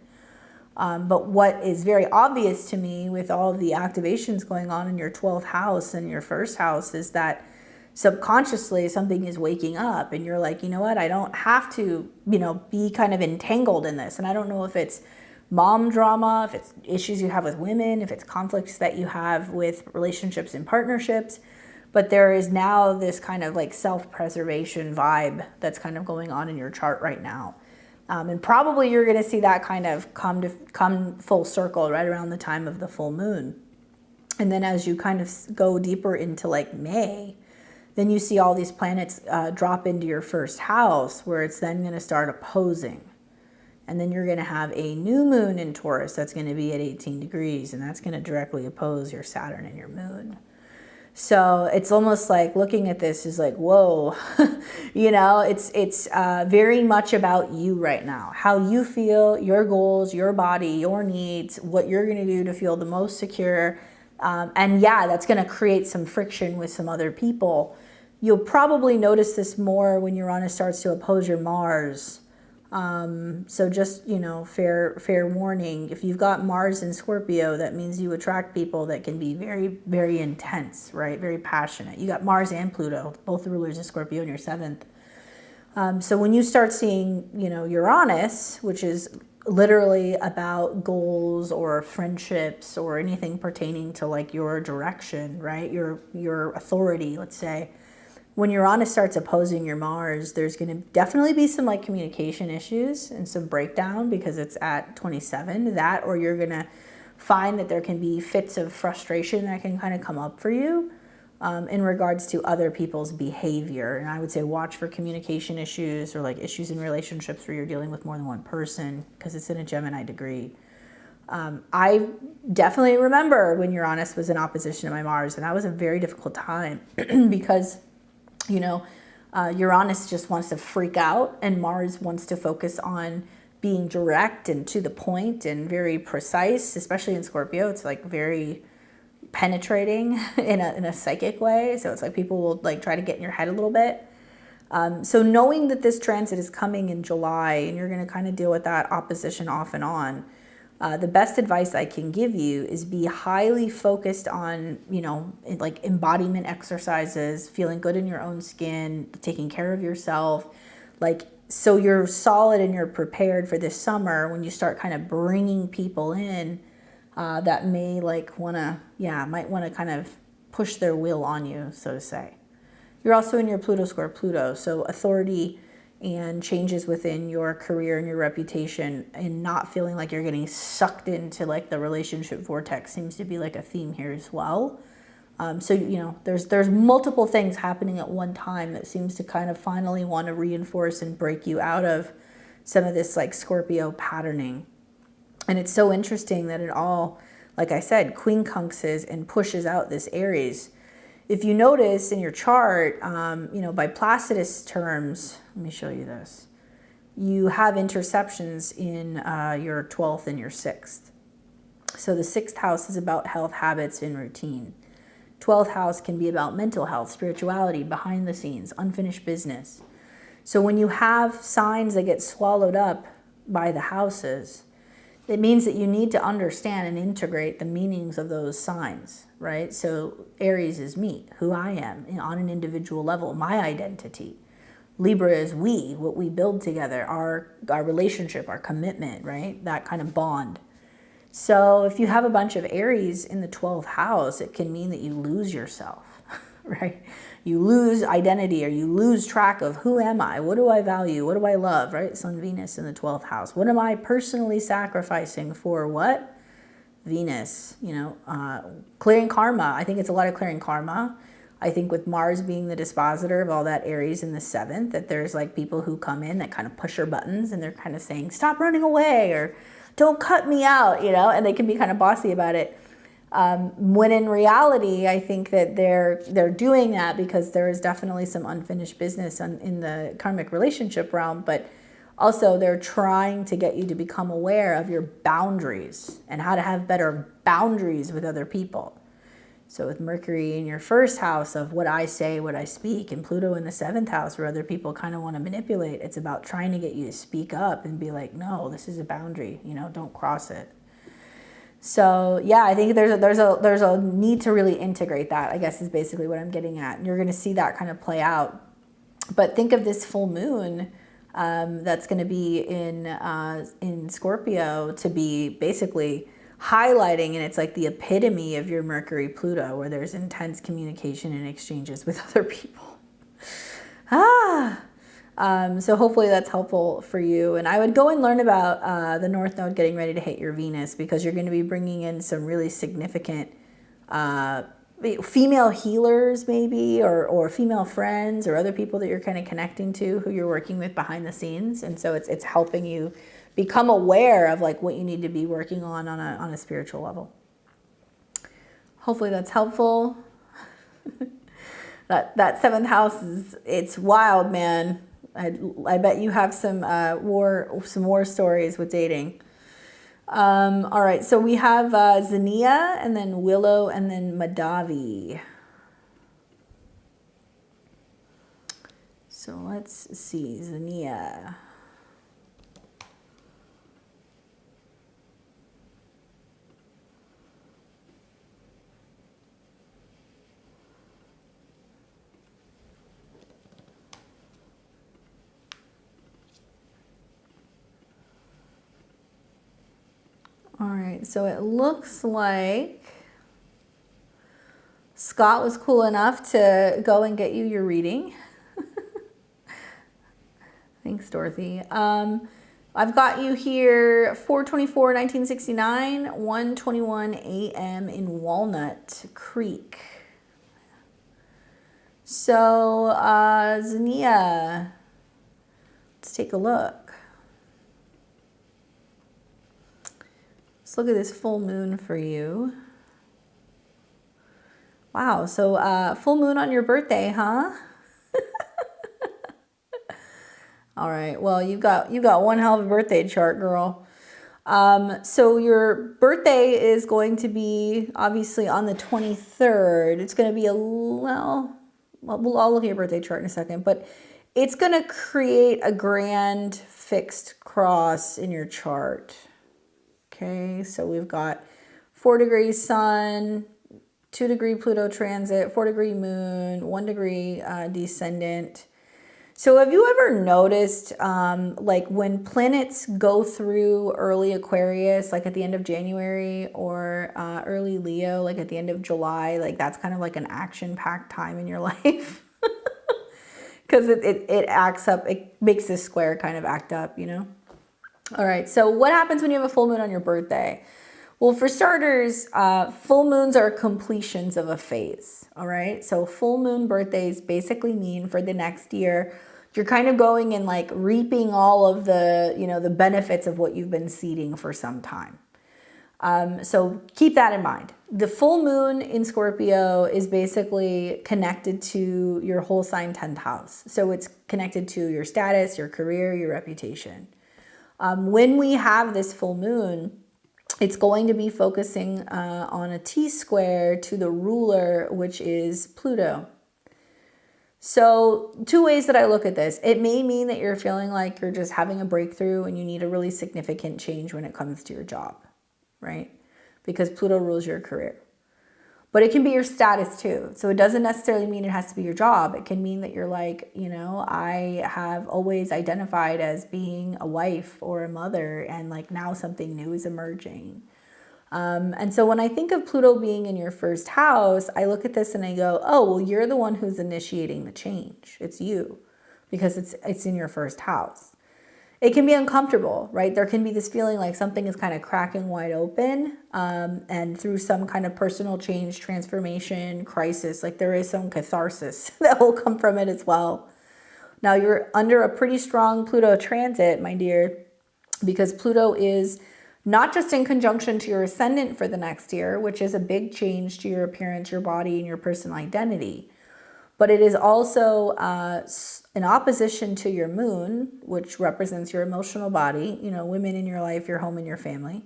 Speaker 2: But what is very obvious to me with all of the activations going on in your 12th house and your first house is that subconsciously something is waking up, and you're like, you know what, I don't have to, be kind of entangled in this. And I don't know if it's mom drama, if it's issues you have with women, if it's conflicts that you have with relationships and partnerships, but there is now this kind of like self-preservation vibe that's kind of going on in your chart right now. And probably you're going to see that kind of come full circle right around the time of the full moon. And then as you kind of go deeper into like May, then you see all these planets drop into your first house, where it's then going to start opposing. And then you're going to have a new moon in Taurus that's going to be at 18 degrees, and that's going to directly oppose your Saturn and your moon. So it's almost like looking at this is like, whoa, it's very much about you right now, how you feel, your goals, your body, your needs, what you're going to do to feel the most secure. And yeah, that's going to create some friction with some other people. You'll probably notice this more when Uranus starts to oppose your Mars. So just, fair warning, if you've got Mars in Scorpio, that means you attract people that can be very, very intense, right? Very passionate. You got Mars and Pluto, both the rulers of Scorpio in your 7th. So when you start seeing, Uranus, which is literally about goals or friendships or anything pertaining to like your direction, right? Your authority, let's say. When Uranus starts opposing your Mars, there's going to definitely be some like communication issues and some breakdown, because it's at 27. That, or you're going to find that there can be fits of frustration that can kind of come up for you in regards to other people's behavior. And I would say watch for communication issues or like issues in relationships where you're dealing with more than one person, because it's in a Gemini degree. I definitely remember when Uranus was in opposition to my Mars, and that was a very difficult time because Uranus just wants to freak out, and Mars wants to focus on being direct and to the point and very precise, especially in Scorpio. It's like very penetrating in a psychic way. So it's like people will like try to get in your head a little bit. So knowing that this transit is coming in July and you're going to kind of deal with that opposition off and on, the best advice I can give you is be highly focused on, like embodiment exercises, feeling good in your own skin, taking care of yourself, so you're solid and you're prepared for this summer when you start kind of bringing people in that may might want to kind of push their will on you, so to say. You're also in your Pluto square Pluto, so authority and changes within your career and your reputation, and not feeling like you're getting sucked into like the relationship vortex seems to be like a theme here as well. So there's multiple things happening at one time that seems to kind of finally want to reinforce and break you out of some of this like Scorpio patterning. And it's so interesting that it all, like I said, quincunxes and pushes out this Aries. If you notice in your chart, by Placidus terms, let me show you this. You have interceptions in your 12th and your 6th. So the 6th house is about health, habits, and routine. 12th house can be about mental health, spirituality, behind the scenes, unfinished business. So when you have signs that get swallowed up by the houses, it means that you need to understand and integrate the meanings of those signs, right? So Aries is me, who I am on an individual level, my identity. Libra is we, what we build together, our relationship, our commitment, right? That kind of bond. So if you have a bunch of Aries in the 12th house, it can mean that you lose yourself, right? You lose identity, or you lose track of who am I? What do I value? What do I love, right? Sun, Venus in the 12th house. What am I personally sacrificing for what? Venus, clearing karma. I think it's a lot of clearing karma. I think with Mars being the dispositor of all that Aries in the 7th, that there's like people who come in that kind of push your buttons, and they're kind of saying, stop running away, or don't cut me out, and they can be kind of bossy about it. When in reality, I think that they're doing that because there is definitely some unfinished business in the karmic relationship realm, but also they're trying to get you to become aware of your boundaries and how to have better boundaries with other people. So with Mercury in your first house of what I say, what I speak, and Pluto in the 7th house where other people kind of want to manipulate, it's about trying to get you to speak up and be like, no, this is a boundary, don't cross it. So yeah, I think there's a need to really integrate that, I guess is basically what I'm getting at. And you're going to see that kind of play out. But think of this full moon that's going to be in Scorpio to be basically highlighting, and it's like the epitome of your Mercury Pluto, where there's intense communication and exchanges with other people. So hopefully that's helpful for you. And I would go and learn about the North Node getting ready to hit your Venus, because you're going to be bringing in some really significant female healers maybe, or female friends or other people that you're kind of connecting to who you're working with behind the scenes. And so it's helping you become aware of like what you need to be working on a spiritual level. Hopefully that's helpful. That 7th house it's wild, man. I bet you have some war stories with dating. All right, so we have Zenia, and then Willow, and then Madavi. So let's see, Zenia. All right, so it looks like Scott was cool enough to go and get you your reading. Thanks, Dorothy. I've got you here 4/24/1969, 1:21 a.m. in Walnut Creek. So, Zenia, let's take a look. Let's look at this full moon for you. Wow, so full moon on your birthday, huh? All right, well, you've got one hell of a birthday chart, girl. So your birthday is going to be obviously on the 23rd. It's going to be I'll look at your birthday chart in a second, but it's going to create a grand fixed cross in your chart. Okay, so we've got 4 degrees sun, 2 degree Pluto transit, 4 degree moon, 1 degree descendant. So have you ever noticed like when planets go through early Aquarius, like at the end of January, or early Leo, like at the end of July, like that's kind of like an action-packed time in your life? Because it acts up, it makes this square kind of act up, All right, so what happens when you have a full moon on your birthday? Well, for starters, full moons are completions of a phase, all right? So full moon birthdays basically mean for the next year, you're kind of going and like reaping all of the, the benefits of what you've been seeding for some time. So keep that in mind. The full moon in Scorpio is basically connected to your whole sign 10th house. So it's connected to your status, your career, your reputation. When we have this full moon, it's going to be focusing on a T-square to the ruler, which is Pluto. So 2 ways that I look at this. It may mean that you're feeling like you're just having a breakthrough and you need a really significant change when it comes to your job, right? Because Pluto rules your career. But it can be your status too. So it doesn't necessarily mean it has to be your job. It can mean that you're like, I have always identified as being a wife or a mother, and like now something new is emerging. And so when I think of Pluto being in your first house, I look at this and I go, oh, well, you're the one who's initiating the change. It's you, because it's in your first house. It can be uncomfortable, right? There can be this feeling like something is kind of cracking wide open, and through some kind of personal change, transformation, crisis, like there is some catharsis that will come from it as well. Now you're under a pretty strong Pluto transit, my dear, because Pluto is not just in conjunction to your ascendant for the next year, which is a big change to your appearance, your body, and your personal identity, but it is also in opposition to your moon, which represents your emotional body, you know, women in your life, your home, and your family.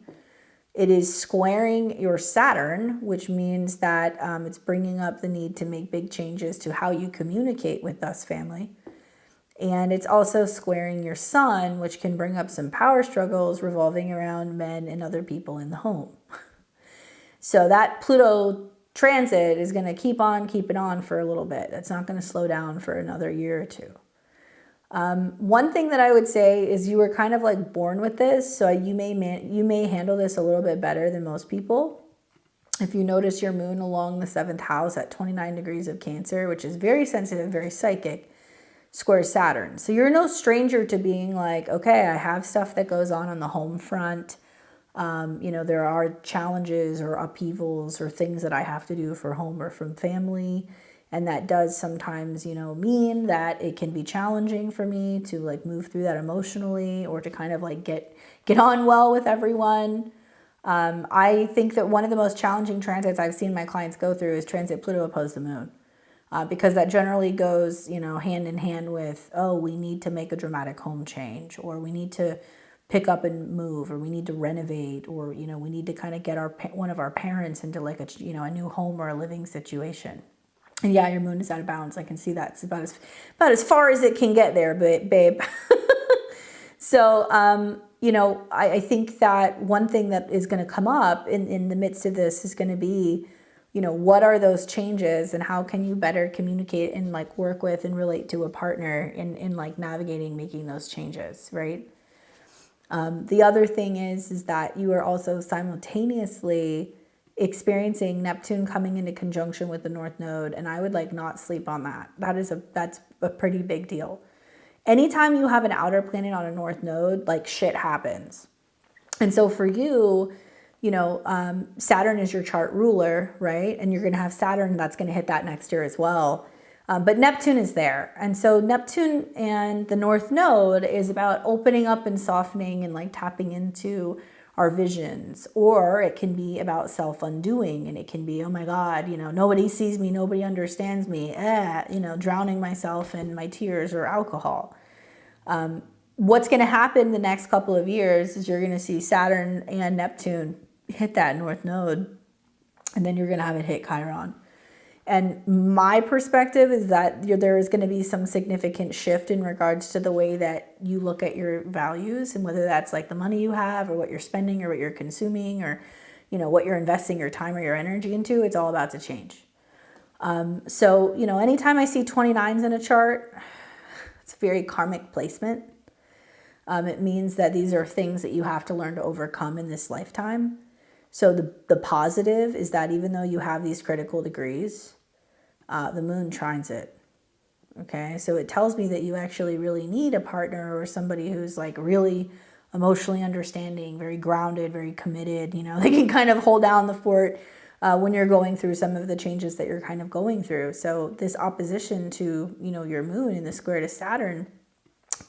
Speaker 2: It is squaring your Saturn, which means that it's bringing up the need to make big changes to how you communicate with us family. And it's also squaring your Sun, which can bring up some power struggles revolving around men and other people in the home. So that Pluto transit is going to keep on keeping on for a little bit. That's not going to slow down for another year or two. One thing that I would say is you were kind of like born with this, so you may handle this a little bit better than most people. If you notice your moon along the 7th house at 29 degrees of Cancer, which is very sensitive, very psychic, squares Saturn. So you're no stranger to being like, okay, I have stuff that goes on the home front. You know, there are challenges or upheavals or things that I have to do for home or from family. And that does sometimes, you know, mean that it can be challenging for me to like move through that emotionally or to kind of like get on well with everyone. I think that one of the most challenging transits I've seen my clients go through is transit Pluto opposed the moon. Because that generally goes, you know, hand in hand with, oh, we need to make a dramatic home change, or we need to pick up and move, or we need to renovate, or, you know, we need to kind of get one of our parents into like a new home or a living situation. And yeah, your moon is out of bounds. I can see that. It's about as far as it can get there, babe. So, you know, I think that one thing that is going to come up in the midst of this is going to be, you know, what are those changes and how can you better communicate and like work with and relate to a partner in like navigating, making those changes, right? The other thing is that you are also simultaneously experiencing Neptune coming into conjunction with the North Node, and I would like not sleep on that. That's a pretty big deal. Anytime you have an outer planet on a North Node, like shit happens. And so for you, you know, Saturn is your chart ruler, right? And you're going to have Saturn that's going to hit that next year as well. But Neptune is there. And so Neptune and the North Node is about opening up and softening and like tapping into our visions. Or it can be about self-undoing, and it can be, oh my God, you know, nobody sees me, nobody understands me, you know, drowning myself in my tears or alcohol. What's going to happen the next couple of years is you're going to see Saturn and Neptune hit that North Node, and then you're going to have it hit Chiron. And my perspective is that there is going to be some significant shift in regards to the way that you look at your values, and whether that's like the money you have or what you're spending or what you're consuming or, you know, what you're investing your time or your energy into. It's all about to change. So, you know, anytime I see 29s in a chart, it's very karmic placement. It means that these are things that you have to learn to overcome in this lifetime. So the positive is that even though you have these critical degrees, the moon trines it. Okay, so it tells me that you actually really need a partner or somebody who's like really emotionally understanding, very grounded, very committed. You know, they can kind of hold down the fort when you're going through some of the changes that you're kind of going through. So this opposition to, you know, your moon in the square to Saturn,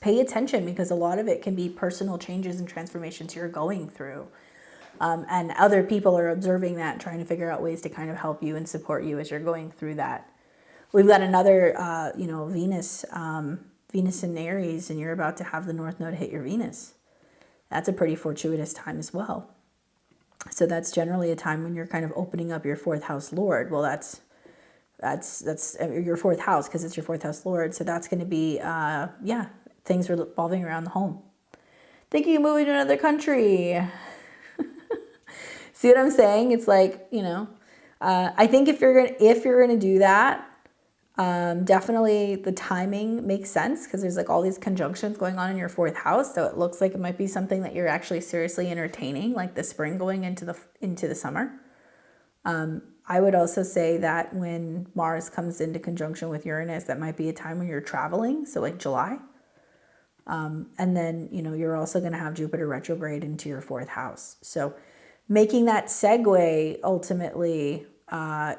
Speaker 2: pay attention, because a lot of it can be personal changes and transformations you're going through. And other people are observing that, trying to figure out ways to kind of help you and support you as you're going through that. We've got another, you know, Venus in Aries, and you're about to have the North Node hit your Venus. That's a pretty fortuitous time as well. So that's generally a time when you're kind of opening up your 4th house Lord. Well, that's your 4th house, because it's your 4th house Lord. So that's going to be, yeah, things revolving around the home. Thinking of moving to another country. See what I'm saying? It's like, you know, I think if you're gonna do that, definitely the timing makes sense, because there's like all these conjunctions going on in your 4th house. So it looks like it might be something that you're actually seriously entertaining, like the spring going into the summer. I would also say that when Mars comes into conjunction with Uranus, that might be a time when you're traveling. So like July. And then, you know, you're also going to have Jupiter retrograde into your 4th house. So making that segue ultimately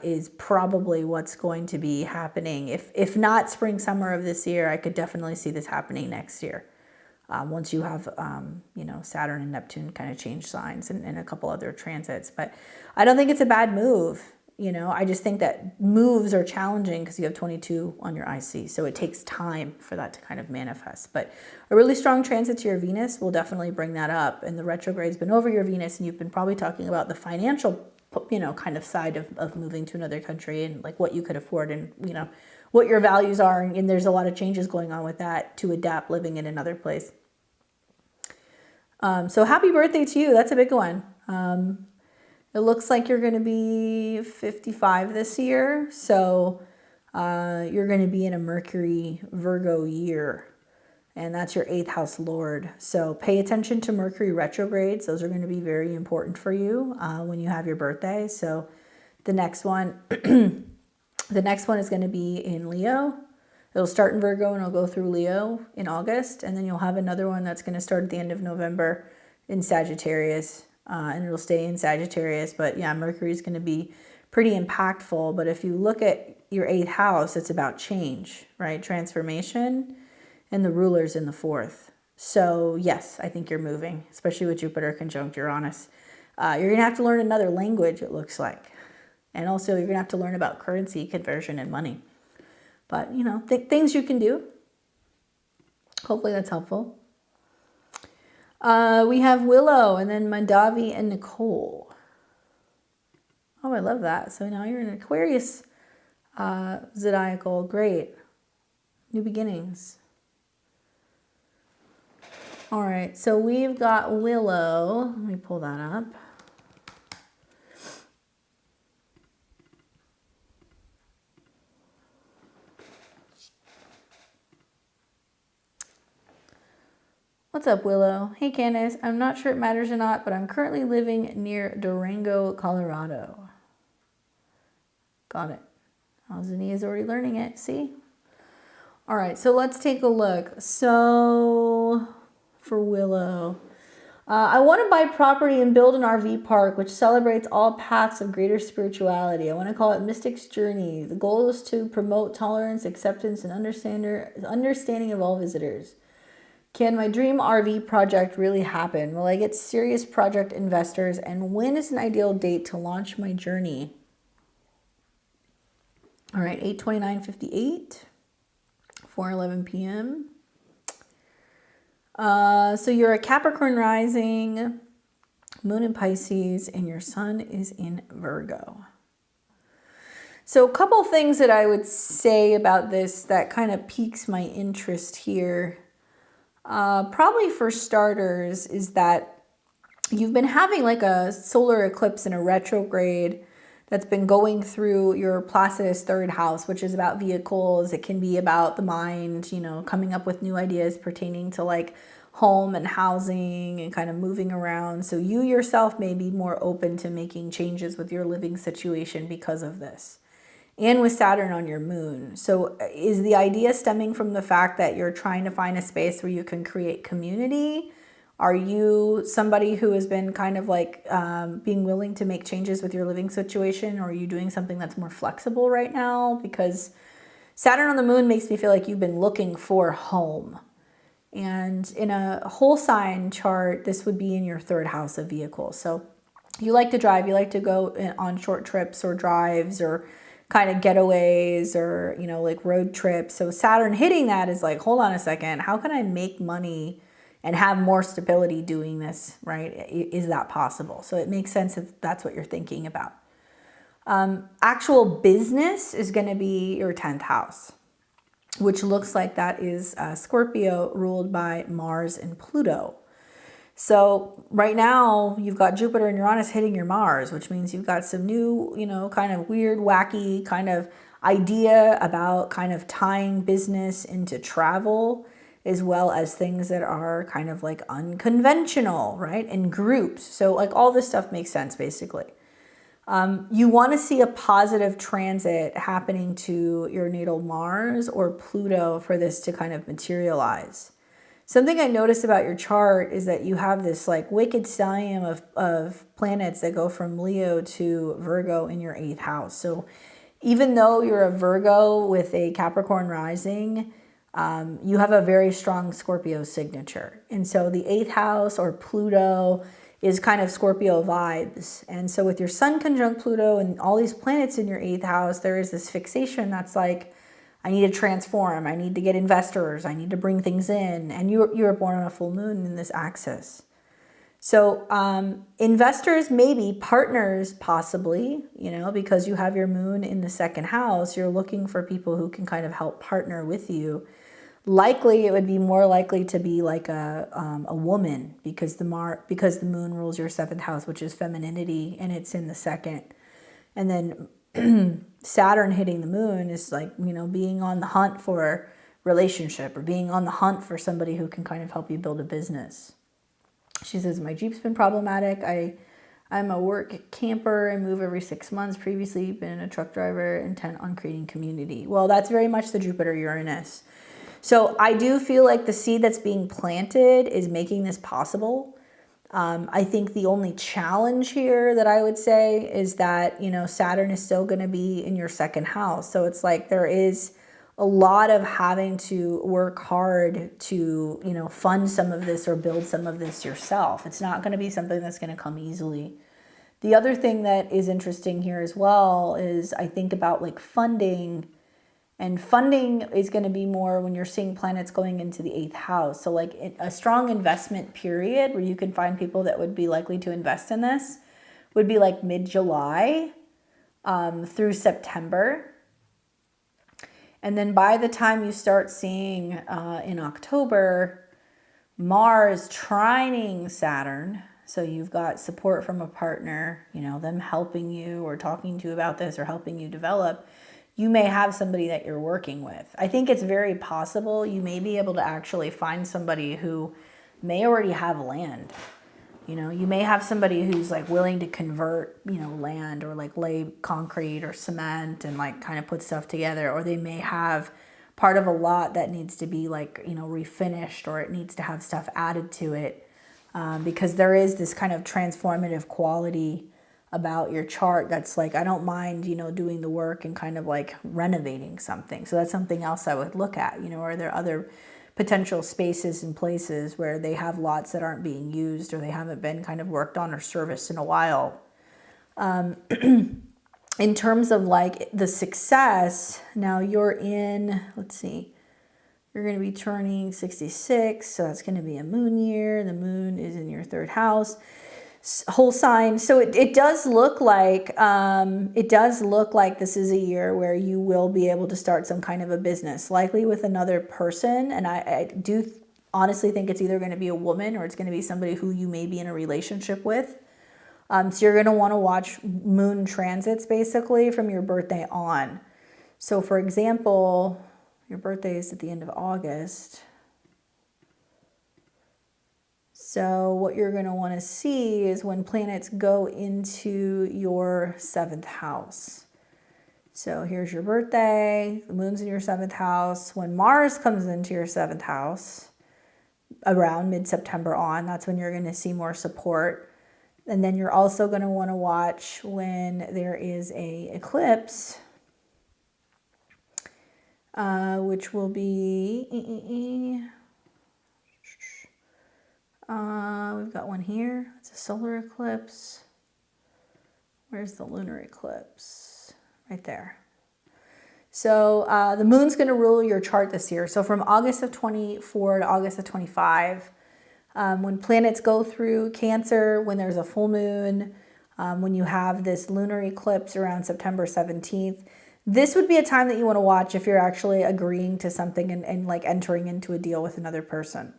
Speaker 2: is probably what's going to be happening. If not spring, summer of this year, I could definitely see this happening next year. once you have, Saturn and Neptune kind of change signs and a couple other transits. But I don't think it's a bad move. I just think that moves are challenging because you have 22 on your IC. So it takes time for that to kind of manifest. But a really strong transit to your Venus will definitely bring that up. And the retrograde's been over your Venus, and you've been probably talking about the financial, kind of side of moving to another country and like what you could afford and, what your values are. And there's a lot of changes going on with that to adapt living in another place. So happy birthday to you. That's a big one. It looks like you're going to be 55 this year. So you're going to be in a Mercury Virgo year. And that's your 8th house lord. So pay attention to Mercury retrogrades. Those are going to be very important for you when you have your birthday. So the next one, the next one is going to be in Leo. It'll start in Virgo and it'll go through Leo in August. And then you'll have another one that's going to start at the end of November in Sagittarius. And it'll stay in Sagittarius. But yeah, Mercury is going to be pretty impactful. But if you look at your 8th house, it's about change, right? Transformation. And the ruler's in the 4th. So yes, I think you're moving, especially with Jupiter conjunct Uranus. You're going to have to learn another language, it looks like. And also you're going to have to learn about currency conversion and money. But, things you can do. Hopefully that's helpful. We have Willow and then Madavi and Nicole. Oh, I love that. So now you're in Aquarius zodiacal. Great. New beginnings. All right, so we've got Willow. Let me pull that up. What's up, Willow? Hey, Candace. I'm not sure it matters or not, but I'm currently living near Durango, Colorado. Got it. Oh, Zenia is already learning it. See? All right, so let's take a look. So for Willow, I want to buy property and build an RV park which celebrates all paths of greater spirituality. I want to call it Mystic's Journey. The goal is to promote tolerance, acceptance, and understanding of all visitors. Can my dream RV project really happen? Will I get serious project investors? And when is an ideal date to launch my journey? All right, 8/29/58, 4:11 p.m. So you're a Capricorn rising, moon in Pisces, and your sun is in Virgo. So a couple things that I would say about this that kind of piques my interest here. Probably for starters is that you've been having like a solar eclipse in a retrograde that's been going through your Placidus 3rd house, which is about vehicles. It can be about the mind, coming up with new ideas pertaining to like home and housing and kind of moving around. So you yourself may be more open to making changes with your living situation because of this. And with Saturn on your moon. So is the idea stemming from the fact that you're trying to find a space where you can create community? Are you somebody who has been kind of like being willing to make changes with your living situation? Or are you doing something that's more flexible right now? Because Saturn on the moon makes me feel like you've been looking for home. And in a whole sign chart, this would be in your 3rd house of vehicles. So you like to drive, you like to go on short trips or drives or kind of getaways or, like road trips. So Saturn hitting that is like, hold on a second, how can I make money and have more stability doing this, right? Is that possible? So it makes sense if that's what you're thinking about. Actual business is going to be your 10th house, which looks like that is Scorpio ruled by Mars and Pluto. So right now you've got Jupiter and Uranus hitting your Mars, which means you've got some new, kind of weird, wacky kind of idea about kind of tying business into travel, as well as things that are kind of like unconventional, right? In groups. So like all this stuff makes sense basically. You want to see a positive transit happening to your natal Mars or Pluto for this to kind of materialize. Something I noticed about your chart is that you have this like wicked stellium of planets that go from Leo to Virgo in your 8th house. So even though you're a Virgo with a Capricorn rising, You have a very strong Scorpio signature. And so the 8th house or Pluto is kind of Scorpio vibes. And so with your sun conjunct Pluto and all these planets in your 8th house, there is this fixation that's like, I need to transform, I need to get investors, I need to bring things in. And you were born on a full moon in this axis. So investors, maybe partners, possibly, you know, because you have your moon in the 2nd house, you're looking for people who can kind of help partner with you. Likely, it would be more likely to be like a woman because the moon rules your 7th house, which is femininity, and it's in the 2nd. And then Saturn hitting the moon is like, you know, being on the hunt for relationship or being on the hunt for somebody who can kind of help you build a business. She says, my Jeep's been problematic. I'm a work camper and move every 6 months. Previously been a truck driver, intent on creating community. Well, that's very much the Jupiter-Uranus. So I do feel like the seed that's being planted is making this possible. I think the only challenge here that I would say is that, you know, Saturn is still going to be in your 2nd house. So it's like there is a lot of having to work hard to, you know, fund some of this or build some of this yourself. It's not going to be something that's going to come easily. The other thing that is interesting here as well is I think about like funding, and funding is going to be more when you're seeing planets going into the 8th house. So like a strong investment period where you can find people that would be likely to invest in this would be like mid-July through September. And then by the time you start seeing in October, Mars trining Saturn, so you've got support from a partner, you know, them helping you or talking to you about this or helping you develop, you may have somebody that you're working with. I think it's very possible you may be able to actually find somebody who may already have land. You know, you may have somebody who's like willing to convert, you know, land or like lay concrete or cement and like kind of put stuff together. Or they may have part of a lot that needs to be like, you know, refinished, or it needs to have stuff added to it. Because there is this kind of transformative quality about your chart that's like, I don't mind, you know, doing the work and kind of like renovating something. So that's something else I would look at, you know, are there other potential spaces and places where they have lots that aren't being used or they haven't been kind of worked on or serviced in a while. In terms of like the success, now you're in, let's see, you're going to be turning 66. So that's going to be a moon year. The moon is in your 3rd house. Whole sign. So it does look like this is a year where you will be able to start some kind of a business, likely with another person. And I do honestly think it's either going to be a woman or it's going to be somebody who you may be in a relationship with. So you're going to want to watch moon transits basically from your birthday on. So for example, your birthday is at the end of August. So what you're going to want to see is when planets go into your 7th house. So here's your birthday, the moon's in your 7th house. When Mars comes into your 7th house, around mid-September on, that's when you're going to see more support. And then you're also going to want to watch when there is a eclipse, which will be... we've got one here. It's a solar eclipse. Where's the lunar eclipse? Right there. So the moon's going to rule your chart this year. So from August of 24 to August of 25, when planets go through Cancer, when there's a full moon, when you have this lunar eclipse around September 17th, this would be a time that you want to watch if you're actually agreeing to something and like entering into a deal with another person.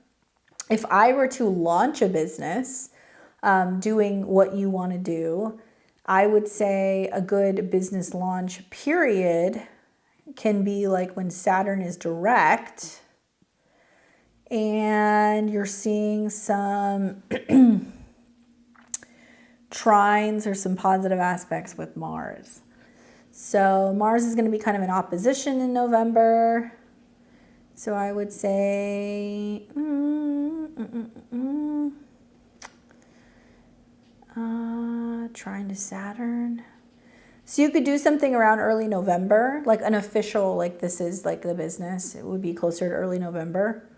Speaker 2: If I were to launch a business, doing what you want to do, I would say a good business launch period can be like when Saturn is direct and you're seeing some trines or some positive aspects with Mars. So Mars is going to be kind of in opposition in November. So I would say trine to Saturn. So you could do something around early November, like an official, like this is like the business. It would be closer to early November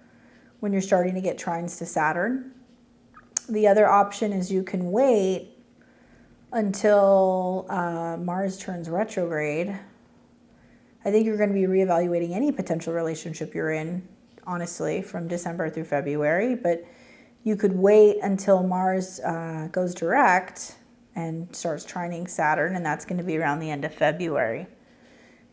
Speaker 2: when you're starting to get trines to Saturn. The other option is you can wait until Mars turns retrograde. I think you're going to be reevaluating any potential relationship you're in, honestly, from December through February. But you could wait until Mars goes direct and starts trining Saturn, and that's going to be around the end of February.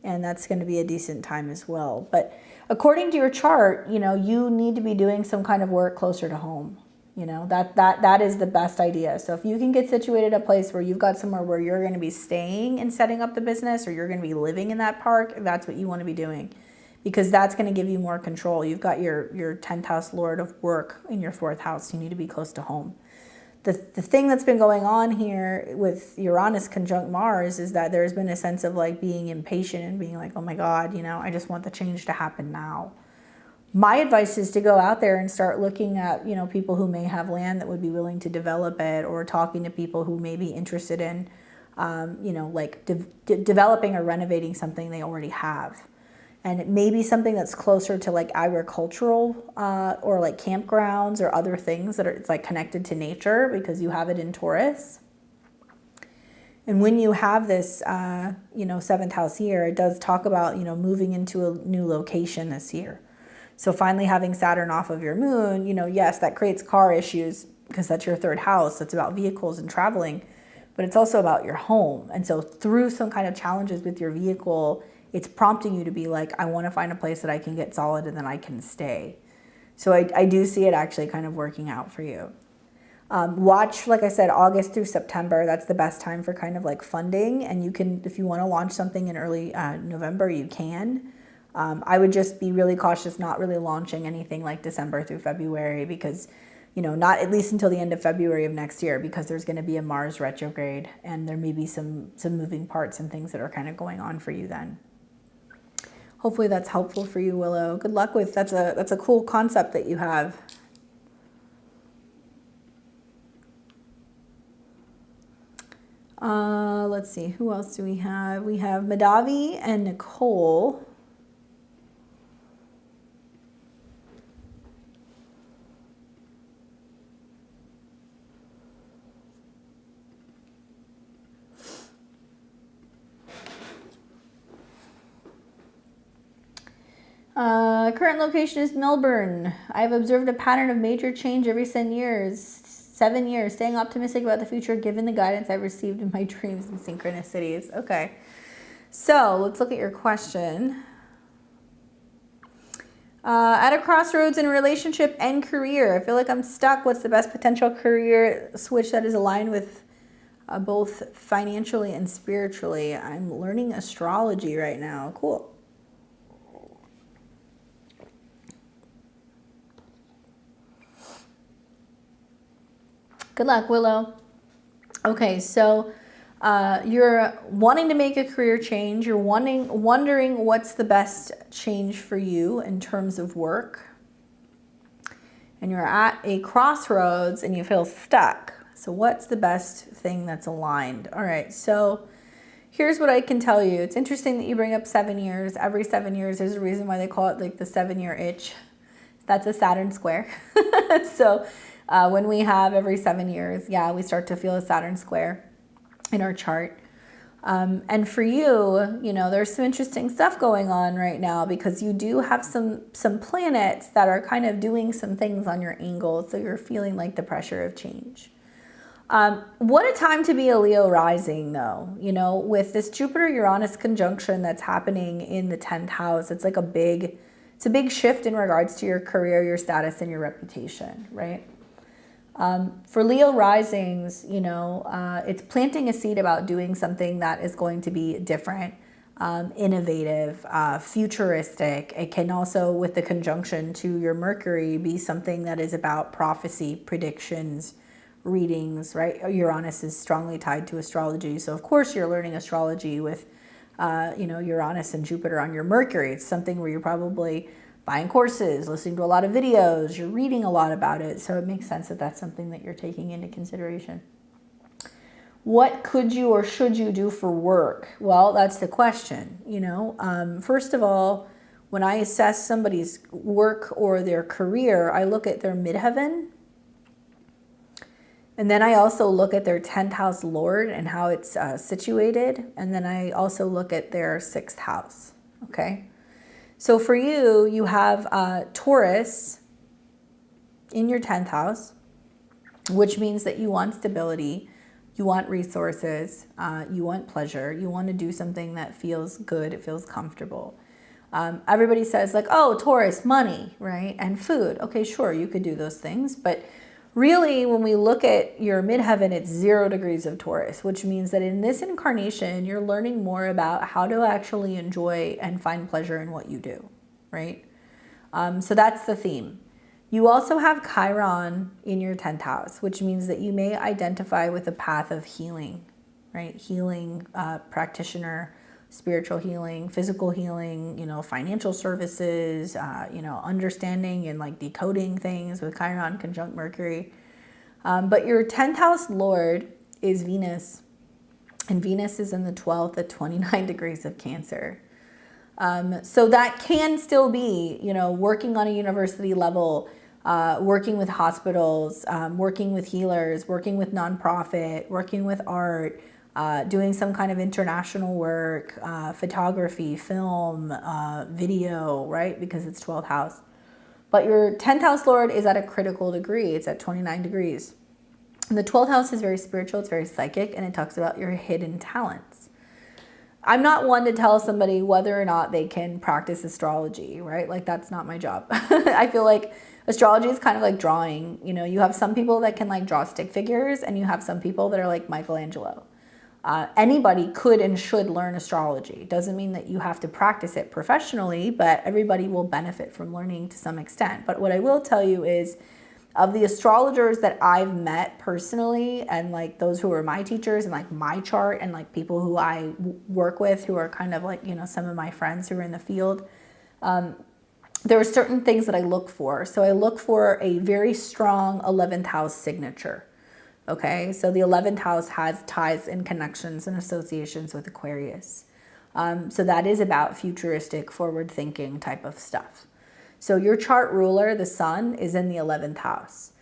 Speaker 2: And that's going to be a decent time as well. But according to your chart, you know, you need to be doing some kind of work closer to home. You know, that is the best idea. So if you can get situated a place where you've got somewhere where you're going to be staying and setting up the business, or you're going to be living in that park, that's what you want to be doing, because that's going to give you more control. You've got your 10th house lord of work in your 4th house. You need to be close to home. The thing that's been going on here with Uranus conjunct Mars is that there's been a sense of like being impatient and being like, oh my God, you know, I just want the change to happen now. My advice is to go out there and start looking at, you know, people who may have land that would be willing to develop it, or talking to people who may be interested in, you know, like developing or renovating something they already have. And it may be something that's closer to like agricultural or like campgrounds or other things that are, it's like connected to nature, because you have it in Taurus. And when you have this, you know, 7th house here, it does talk about, you know, moving into a new location this year. So finally having Saturn off of your moon, you know, yes, that creates car issues because that's your 3rd house. That's about vehicles and traveling, but it's also about your home. And so through some kind of challenges with your vehicle, it's prompting you to be like, I want to find a place that I can get solid and then I can stay. So I do see it actually kind of working out for you. Watch, like I said, August through September. That's the best time for kind of like funding. And you can, if you want to launch something in early November, you can. I would just be really cautious not really launching anything like December through February, because, you know, not at least until the end of February of next year, because there's going to be a Mars retrograde and there may be some moving parts and things that are kind of going on for you then. Hopefully that's helpful for you, Willow. Good luck with, that's a cool concept that you have. Let's see, who else do we have? We have Madavi and Nicole. Current location is Melbourne. I've observed a pattern of major change every 7 years. 7 years. Staying optimistic about the future given the guidance I've received in my dreams and synchronicities. Okay. So let's look at your question. At a crossroads in relationship and career. I feel like I'm stuck. What's the best potential career switch that is aligned with both financially and spiritually? I'm learning astrology right now. Cool. Good luck, Willow. Okay, so you're wanting to make a career change. You're wondering what's the best change for you in terms of work. And you're at a crossroads and you feel stuck. So what's the best thing that's aligned? All right, so here's what I can tell you. It's interesting that you bring up 7 years. Every 7 years, there's a reason why they call it like the 7-year itch. That's a Saturn square. So when we have every 7 years, yeah, we start to feel a Saturn square in our chart. And for you, you know, there's some interesting stuff going on right now, because you do have some planets that are kind of doing some things on your angle. So you're feeling like the pressure of change. What a time to be a Leo rising, though. You know, with this Jupiter-Uranus conjunction that's happening in the 10th house, it's like a big shift in regards to your career, your status, and your reputation, right? For Leo risings, you know, it's planting a seed about doing something that is going to be different, innovative, futuristic. It can also, with the conjunction to your Mercury, be something that is about prophecy, predictions, readings, right? Uranus is strongly tied to astrology. So of course you're learning astrology with, you know, Uranus and Jupiter on your Mercury. It's something where you're probably buying courses, listening to a lot of videos, you're reading a lot about it. So it makes sense that that's something that you're taking into consideration. What could you or should you do for work? Well, that's the question, you know. First of all, when I assess somebody's work or their career, I look at their midheaven. And then I also look at their 10th house lord and how it's situated. And then I also look at their 6th house, okay? So for you, you have Taurus in your 10th house, which means that you want stability, you want resources, you want pleasure, you want to do something that feels good, it feels comfortable. Everybody says like, oh, Taurus, money, right? And food. Okay, sure, you could do those things. But really, when we look at your midheaven, it's 0 degrees of Taurus, which means that in this incarnation, you're learning more about how to actually enjoy and find pleasure in what you do, right? So that's the theme. You also have Chiron in your 10th house, which means that you may identify with a path of healing, right? Healing practitioner, spiritual healing, physical healing, you know, financial services, you know, understanding and like decoding things with Chiron conjunct Mercury. But your 10th house lord is Venus, and Venus is in the 12th at 29 degrees of Cancer. So that can still be, you know, working on a university level, working with hospitals, working with healers, working with nonprofit, working with art, doing some kind of international work, photography, film, video, right? Because it's 12th house. But your 10th house lord is at a critical degree. It's at 29 degrees. And the 12th house is very spiritual. It's very psychic. And it talks about your hidden talents. I'm not one to tell somebody whether or not they can practice astrology, right? Like that's not my job. I feel like astrology is kind of like drawing. You know, you have some people that can like draw stick figures and you have some people that are like Michelangelo. Anybody could and should learn astrology. Doesn't mean that you have to practice it professionally, but everybody will benefit from learning to some extent. But what I will tell you is, of the astrologers that I've met personally, and like those who are my teachers and like my chart and like people who I work with who are kind of like, you know, some of my friends who are in the field, there are certain things that I look for. So I look for a very strong 11th house signature. Okay, so the 11th house has ties and connections and associations with Aquarius. So that is about futuristic, forward-thinking type of stuff. So your chart ruler, the sun, is in the 11th house.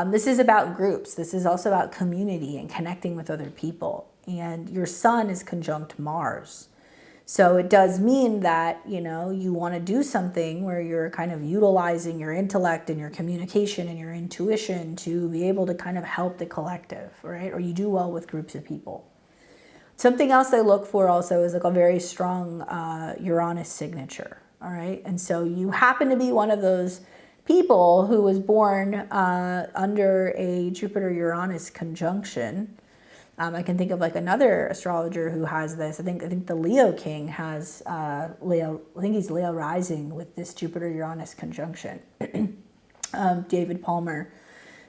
Speaker 2: This is about groups. This is also about community and connecting with other people. And your sun is conjunct Mars. So it does mean that, you know, you want to do something where you're kind of utilizing your intellect and your communication and your intuition to be able to kind of help the collective, right? Or you do well with groups of people. Something else I look for also is like a very strong Uranus signature, all right? And so you happen to be one of those people who was born under a Jupiter-Uranus conjunction. I can think of like another astrologer who has this. I think the Leo King has Leo. I think he's Leo rising with this Jupiter-Uranus conjunction. David Palmer.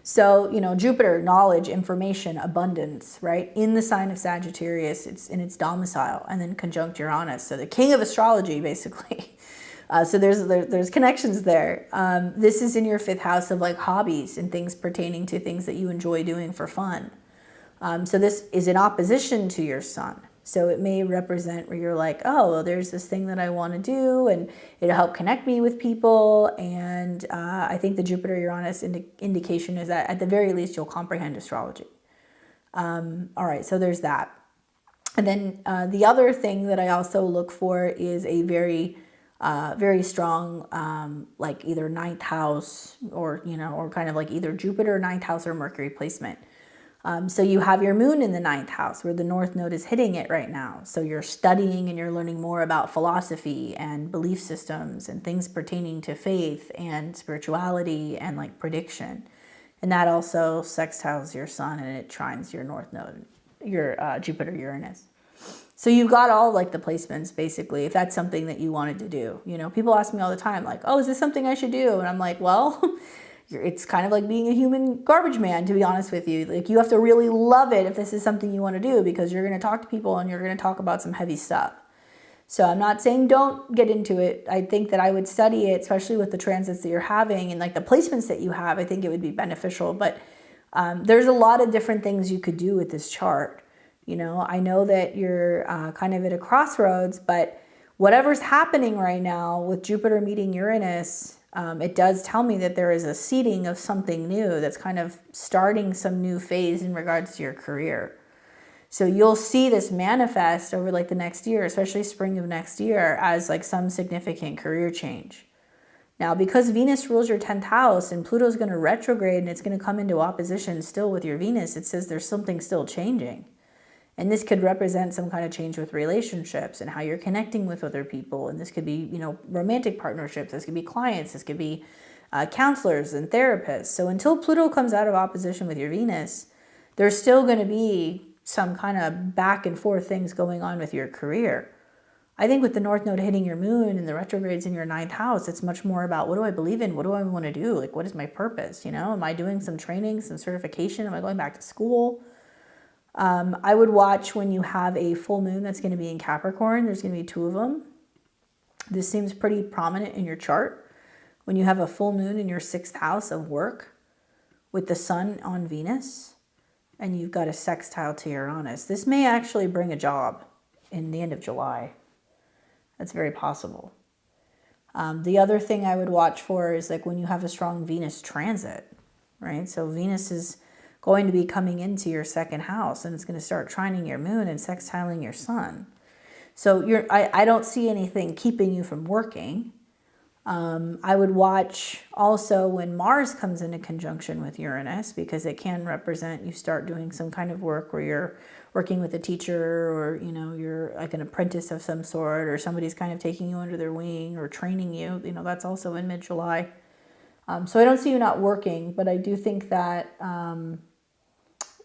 Speaker 2: So, you know, Jupiter, knowledge, information, abundance, right? In the sign of Sagittarius, it's in its domicile, and then conjunct Uranus. So the king of astrology, basically. So there's connections there. This is in your 5th house of like hobbies and things pertaining to things that you enjoy doing for fun. So this is in opposition to your sun. So it may represent where you're like, oh, well, there's this thing that I want to do and it'll help connect me with people. And I think the Jupiter-Uranus indication is that at the very least, you'll comprehend astrology. All right, so there's that. And then the other thing that I also look for is a very strong, like either 9th house or, you know, or kind of like either Jupiter, 9th house or Mercury placement. So you have your moon in the 9th house where the North Node is hitting it right now. So you're studying and you're learning more about philosophy and belief systems and things pertaining to faith and spirituality and like prediction. And that also sextiles your sun and it trines your North Node, your Jupiter-Uranus. So you've got all like the placements basically, if that's something that you wanted to do. You know, people ask me all the time like, oh, is this something I should do? And I'm like, well, it's kind of like being a human garbage man, to be honest with you. Like you have to really love it if this is something you want to do, because you're going to talk to people and you're going to talk about some heavy stuff. So I'm not saying don't get into it. I think that I would study it, especially with the transits that you're having and like the placements that you have. I think it would be beneficial, but there's a lot of different things you could do with this chart. You know, I know that you're kind of at a crossroads, but whatever's happening right now with Jupiter meeting Uranus, it does tell me that there is a seeding of something new that's kind of starting some new phase in regards to your career. So you'll see this manifest over like the next year, especially spring of next year, as like some significant career change. Now, because Venus rules your 10th house and Pluto's going to retrograde and it's going to come into opposition still with your Venus, it says there's something still changing. And this could represent some kind of change with relationships and how you're connecting with other people. And this could be, you know, romantic partnerships. This could be clients. This could be counselors and therapists. So until Pluto comes out of opposition with your Venus, there's still going to be some kind of back and forth things going on with your career. I think with the North Node hitting your moon and the retrogrades in your 9th house, it's much more about what do I believe in? What do I want to do? Like, what is my purpose? You know, am I doing some training, some certification? Am I going back to school? I would watch when you have a full moon that's going to be in Capricorn. There's going to be 2 of them. This seems pretty prominent in your chart. When you have a full moon in your 6th house of work with the sun on Venus and you've got a sextile to Uranus, this may actually bring a job in the end of July. That's very possible. The other thing I would watch for is like when you have a strong Venus transit, right? So Venus is going to be coming into your 2nd house and it's going to start trining your moon and sextiling your sun. So I don't see anything keeping you from working. I would watch also when Mars comes into conjunction with Uranus, because it can represent you start doing some kind of work where you're working with a teacher, or, you know, you're like an apprentice of some sort, or somebody's kind of taking you under their wing or training you. You know, that's also in mid-July. So I don't see you not working, but I do think that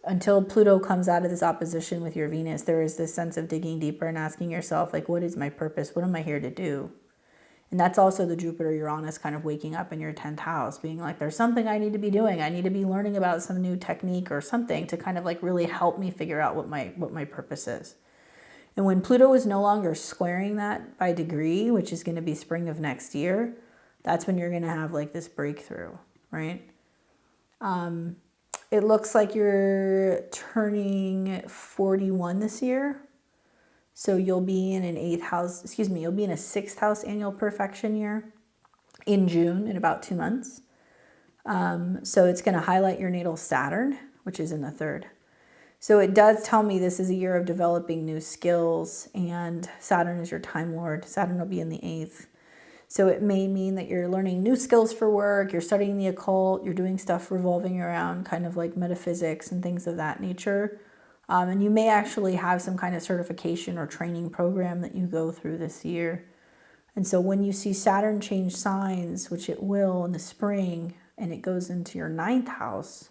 Speaker 2: until Pluto comes out of this opposition with your Venus, there is this sense of digging deeper and asking yourself, like, what is my purpose? What am I here to do? And that's also the Jupiter-Uranus kind of waking up in your 10th house, being like, there's something I need to be doing. I need to be learning about some new technique or something to kind of like really help me figure out what my purpose is. And when Pluto is no longer squaring that by degree, which is going to be spring of next year, that's when you're going to have like this breakthrough, right? It looks like you're turning 41 this year. So you'll be in an 8th house, you'll be in a 6th house annual perfection year in June, in about 2 months. So it's going to highlight your natal Saturn, which is in the 3rd. So it does tell me this is a year of developing new skills, and Saturn is your time lord. Saturn will be in the 8th. So it may mean that you're learning new skills for work, you're studying the occult, you're doing stuff revolving around kind of like metaphysics and things of that nature. And you may actually have some kind of certification or training program that you go through this year. And so when you see Saturn change signs, which it will in the spring, and it goes into your 9th house,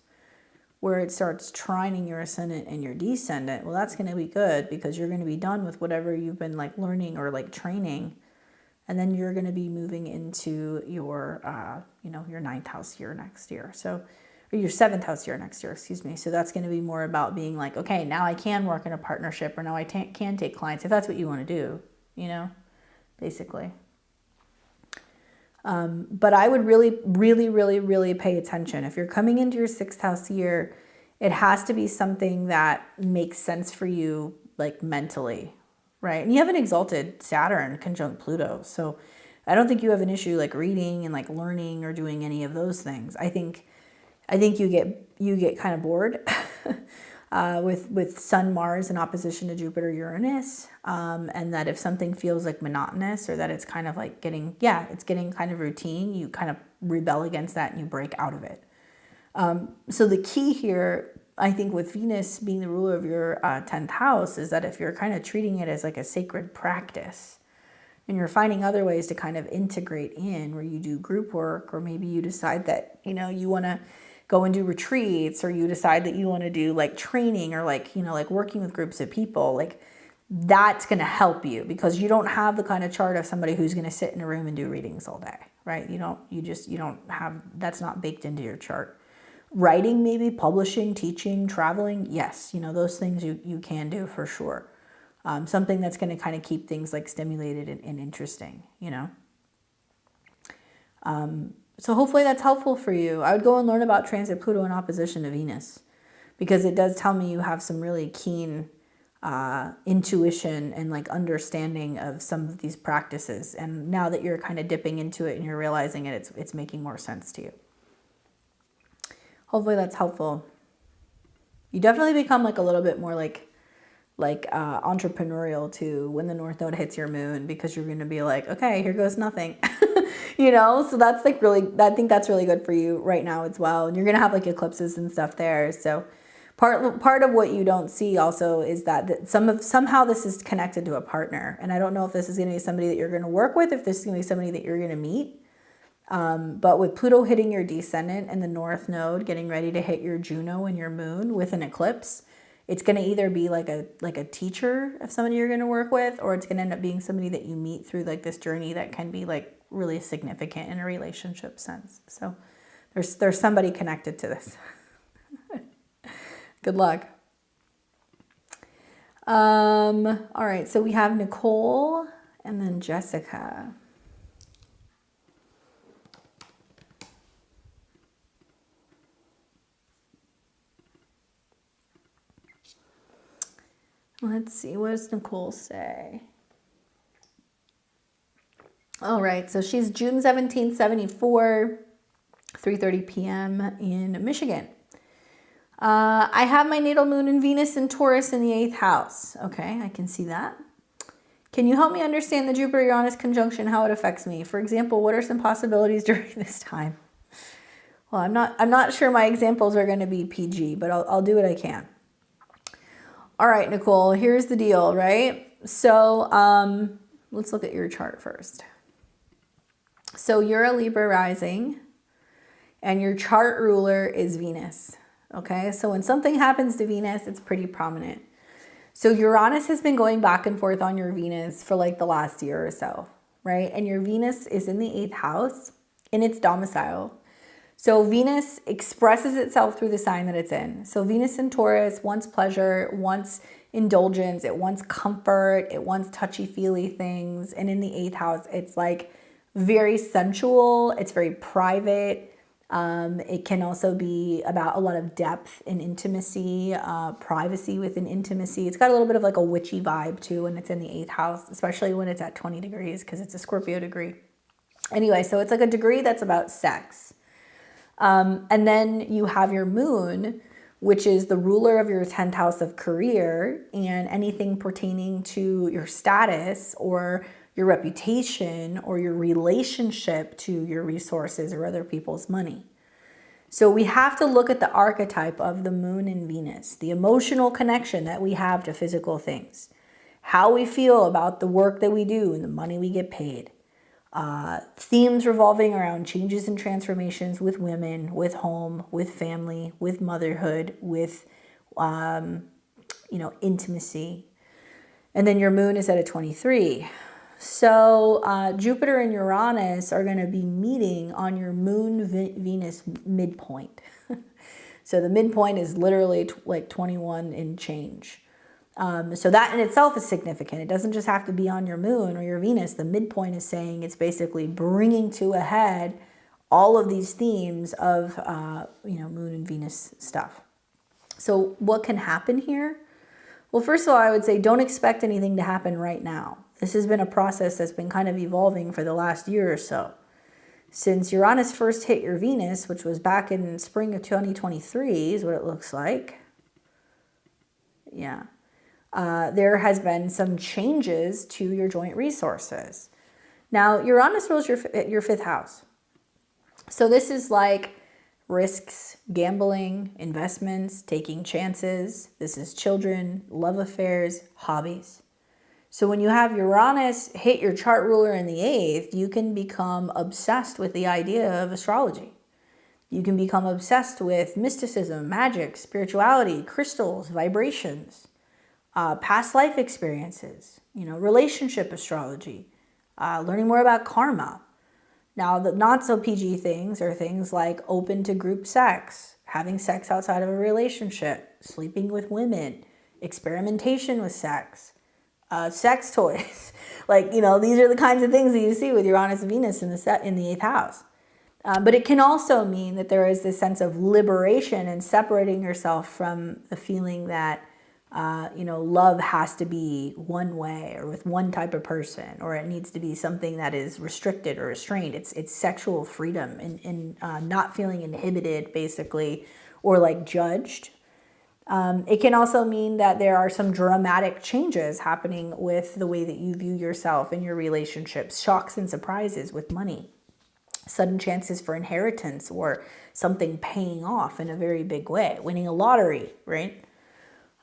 Speaker 2: where it starts trining your ascendant and your descendant, well, that's going to be good, because you're going to be done with whatever you've been like learning or like training. And then you're going to be moving into your, your 9th house year next year. So, or your 7th house year next year, excuse me. So that's going to be more about being like, okay, now I can work in a partnership, or now I can take clients, if that's what you want to do, basically. But I would really, really, really, really pay attention. If you're coming into your 6th house year, it has to be something that makes sense for you, like mentally, right? And you have an exalted Saturn conjunct Pluto. So I don't think you have an issue like reading and like learning or doing any of those things. I think you get kind of bored with Sun Mars in opposition to Jupiter Uranus, and that if something feels like monotonous, or that it's kind of like getting kind of routine, you kind of rebel against that and you break out of it. So the key here, I think, with Venus being the ruler of your 10th house, is that if you're kind of treating it as like a sacred practice, and you're finding other ways to kind of integrate in, where you do group work, or maybe you decide that, you want to go and do retreats, or you decide that you want to do like training, or like working with groups of people, like that's going to help you, because you don't have the kind of chart of somebody who's going to sit in a room and do readings all day, right? You don't have, that's not baked into your chart. Writing, maybe publishing, teaching, traveling, yes, those things you can do for sure. Something that's going to kind of keep things like stimulated and interesting, So hopefully that's helpful for you. I would go and learn about transit Pluto in opposition to Venus, because it does tell me you have some really keen intuition and like understanding of some of these practices. And now that you're kind of dipping into it and you're realizing it, it's making more sense to you. Hopefully that's helpful. You definitely become like a little bit more like entrepreneurial too when the North Node hits your moon, because you're going to be like, okay, here goes nothing. You know, so that's like really, I think that's really good for you right now as well. And you're going to have like eclipses and stuff there. So part of what you don't see also is that somehow this is connected to a partner. And I don't know if this is going to be somebody that you're going to work with, if this is going to be somebody that you're going to meet. But with Pluto hitting your descendant and the North Node getting ready to hit your Juno and your moon with an eclipse, it's going to either be like a teacher of somebody you're going to work with, or it's going to end up being somebody that you meet through like this journey that can be like really significant in a relationship sense. So there's somebody connected to this. Good luck. All right, so we have Nicole and then Jessica. Let's see, what does Nicole say? All right, so she's June 1774, 3:30 p.m. in Michigan. I have my natal moon and Venus in Taurus in the 8th house. Okay, I can see that. Can you help me understand the Jupiter-Uranus conjunction, how it affects me? For example, what are some possibilities during this time? Well, I'm not sure my examples are going to be PG, but I'll do what I can. All right, Nicole, here's the deal, right? So let's look at your chart first. So you're a Libra rising, and your chart ruler is Venus, okay? So when something happens to Venus, it's pretty prominent. So Uranus has been going back and forth on your Venus for like the last year or so, right? And your Venus is in the 8th house in its domicile. So Venus expresses itself through the sign that it's in. So Venus in Taurus wants pleasure, wants indulgence, it wants comfort, it wants touchy-feely things. And in the 8th house, it's like very sensual, it's very private. It can also be about a lot of depth and intimacy, privacy within intimacy. It's got a little bit of like a witchy vibe too when it's in the 8th house, especially when it's at 20 degrees because it's a Scorpio degree. Anyway, so it's like a degree that's about sex. And then you have your moon, which is the ruler of your 10th house of career and anything pertaining to your status or your reputation or your relationship to your resources or other people's money. So we have to look at the archetype of the moon and Venus, the emotional connection that we have to physical things, how we feel about the work that we do and the money we get paid. Themes revolving around changes and transformations with women, with home, with family, with motherhood, with, intimacy. And then your moon is at a 23. So Jupiter and Uranus are going to be meeting on your moon-Venus midpoint. So the midpoint is literally like 21 and change. So that in itself is significant. It doesn't just have to be on your moon or your Venus. The midpoint is saying it's basically bringing to a head all of these themes of, moon and Venus stuff. So what can happen here? Well, first of all, I would say don't expect anything to happen right now. This has been a process that's been kind of evolving for the last year or so. Since Uranus first hit your Venus, which was back in spring of 2023 is what it looks like. Yeah. There has been some changes to your joint resources. Now, Uranus rules your 5th house. So this is like risks, gambling, investments, taking chances. This is children, love affairs, hobbies. So when you have Uranus hit your chart ruler in the 8th, you can become obsessed with the idea of astrology. You can become obsessed with mysticism, magic, spirituality, crystals, vibrations. Past life experiences, relationship astrology, learning more about karma. Now, the not so PG things are things like open to group sex, having sex outside of a relationship, sleeping with women, experimentation with sex, sex toys. These are the kinds of things that you see with Uranus and Venus in the 8th house. But it can also mean that there is this sense of liberation and separating yourself from the feeling that Love has to be one way or with one type of person, or it needs to be something that is restricted or restrained. It's sexual freedom and not feeling inhibited, basically, or like judged. It can also mean that there are some dramatic changes happening with the way that you view yourself and your relationships, shocks and surprises with money, sudden chances for inheritance or something paying off in a very big way, winning a lottery, right?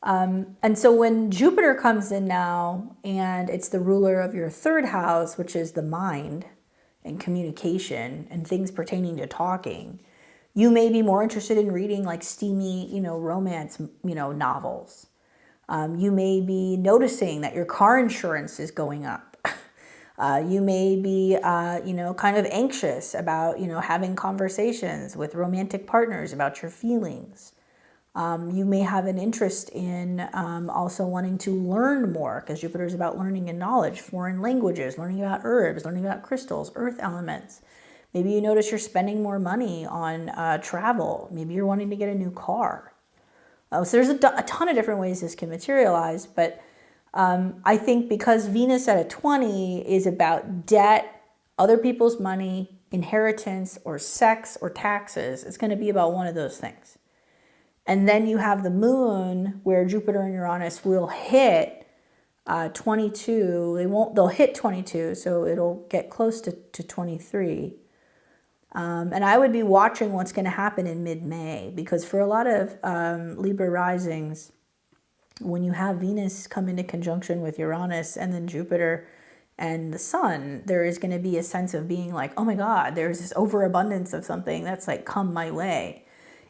Speaker 2: And so when Jupiter comes in now, and it's the ruler of your third house, which is the mind and communication and things pertaining to talking, you may be more interested in reading like steamy, romance, novels. You may be noticing that your car insurance is going up. You may be, kind of anxious about, having conversations with romantic partners about your feelings. You may have an interest in also wanting to learn more, because Jupiter is about learning and knowledge, foreign languages, learning about herbs, learning about crystals, earth elements. Maybe you notice you're spending more money on travel. Maybe you're wanting to get a new car. So there's a ton of different ways this can materialize, but I think because Venus at a 20 is about debt, other people's money, inheritance, or sex, or taxes, it's going to be about one of those things. And then you have the moon where Jupiter and Uranus will hit 22. They'll hit 22, so it'll get close to 23. And I would be watching what's going to happen in mid-May, because for a lot of Libra risings, when you have Venus come into conjunction with Uranus and then Jupiter and the sun, there is going to be a sense of being like, oh my God, there's this overabundance of something that's like come my way.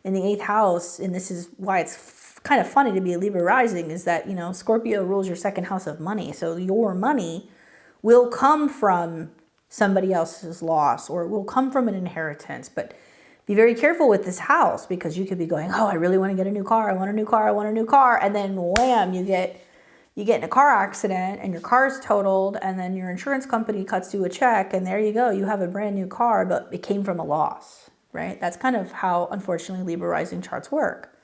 Speaker 2: In the 8th house, and this is why it's kind of funny to be a Libra rising, is that, Scorpio rules your second house of money. So your money will come from somebody else's loss, or it will come from an inheritance. But be very careful with this house, because you could be going, oh, I really want to get a new car. I want a new car. I want a new car. And then wham, you get in a car accident and your car's totaled, and then your insurance company cuts you a check, and there you go. You have a brand new car, but it came from a loss. Right? That's kind of how, unfortunately, Libra rising charts work.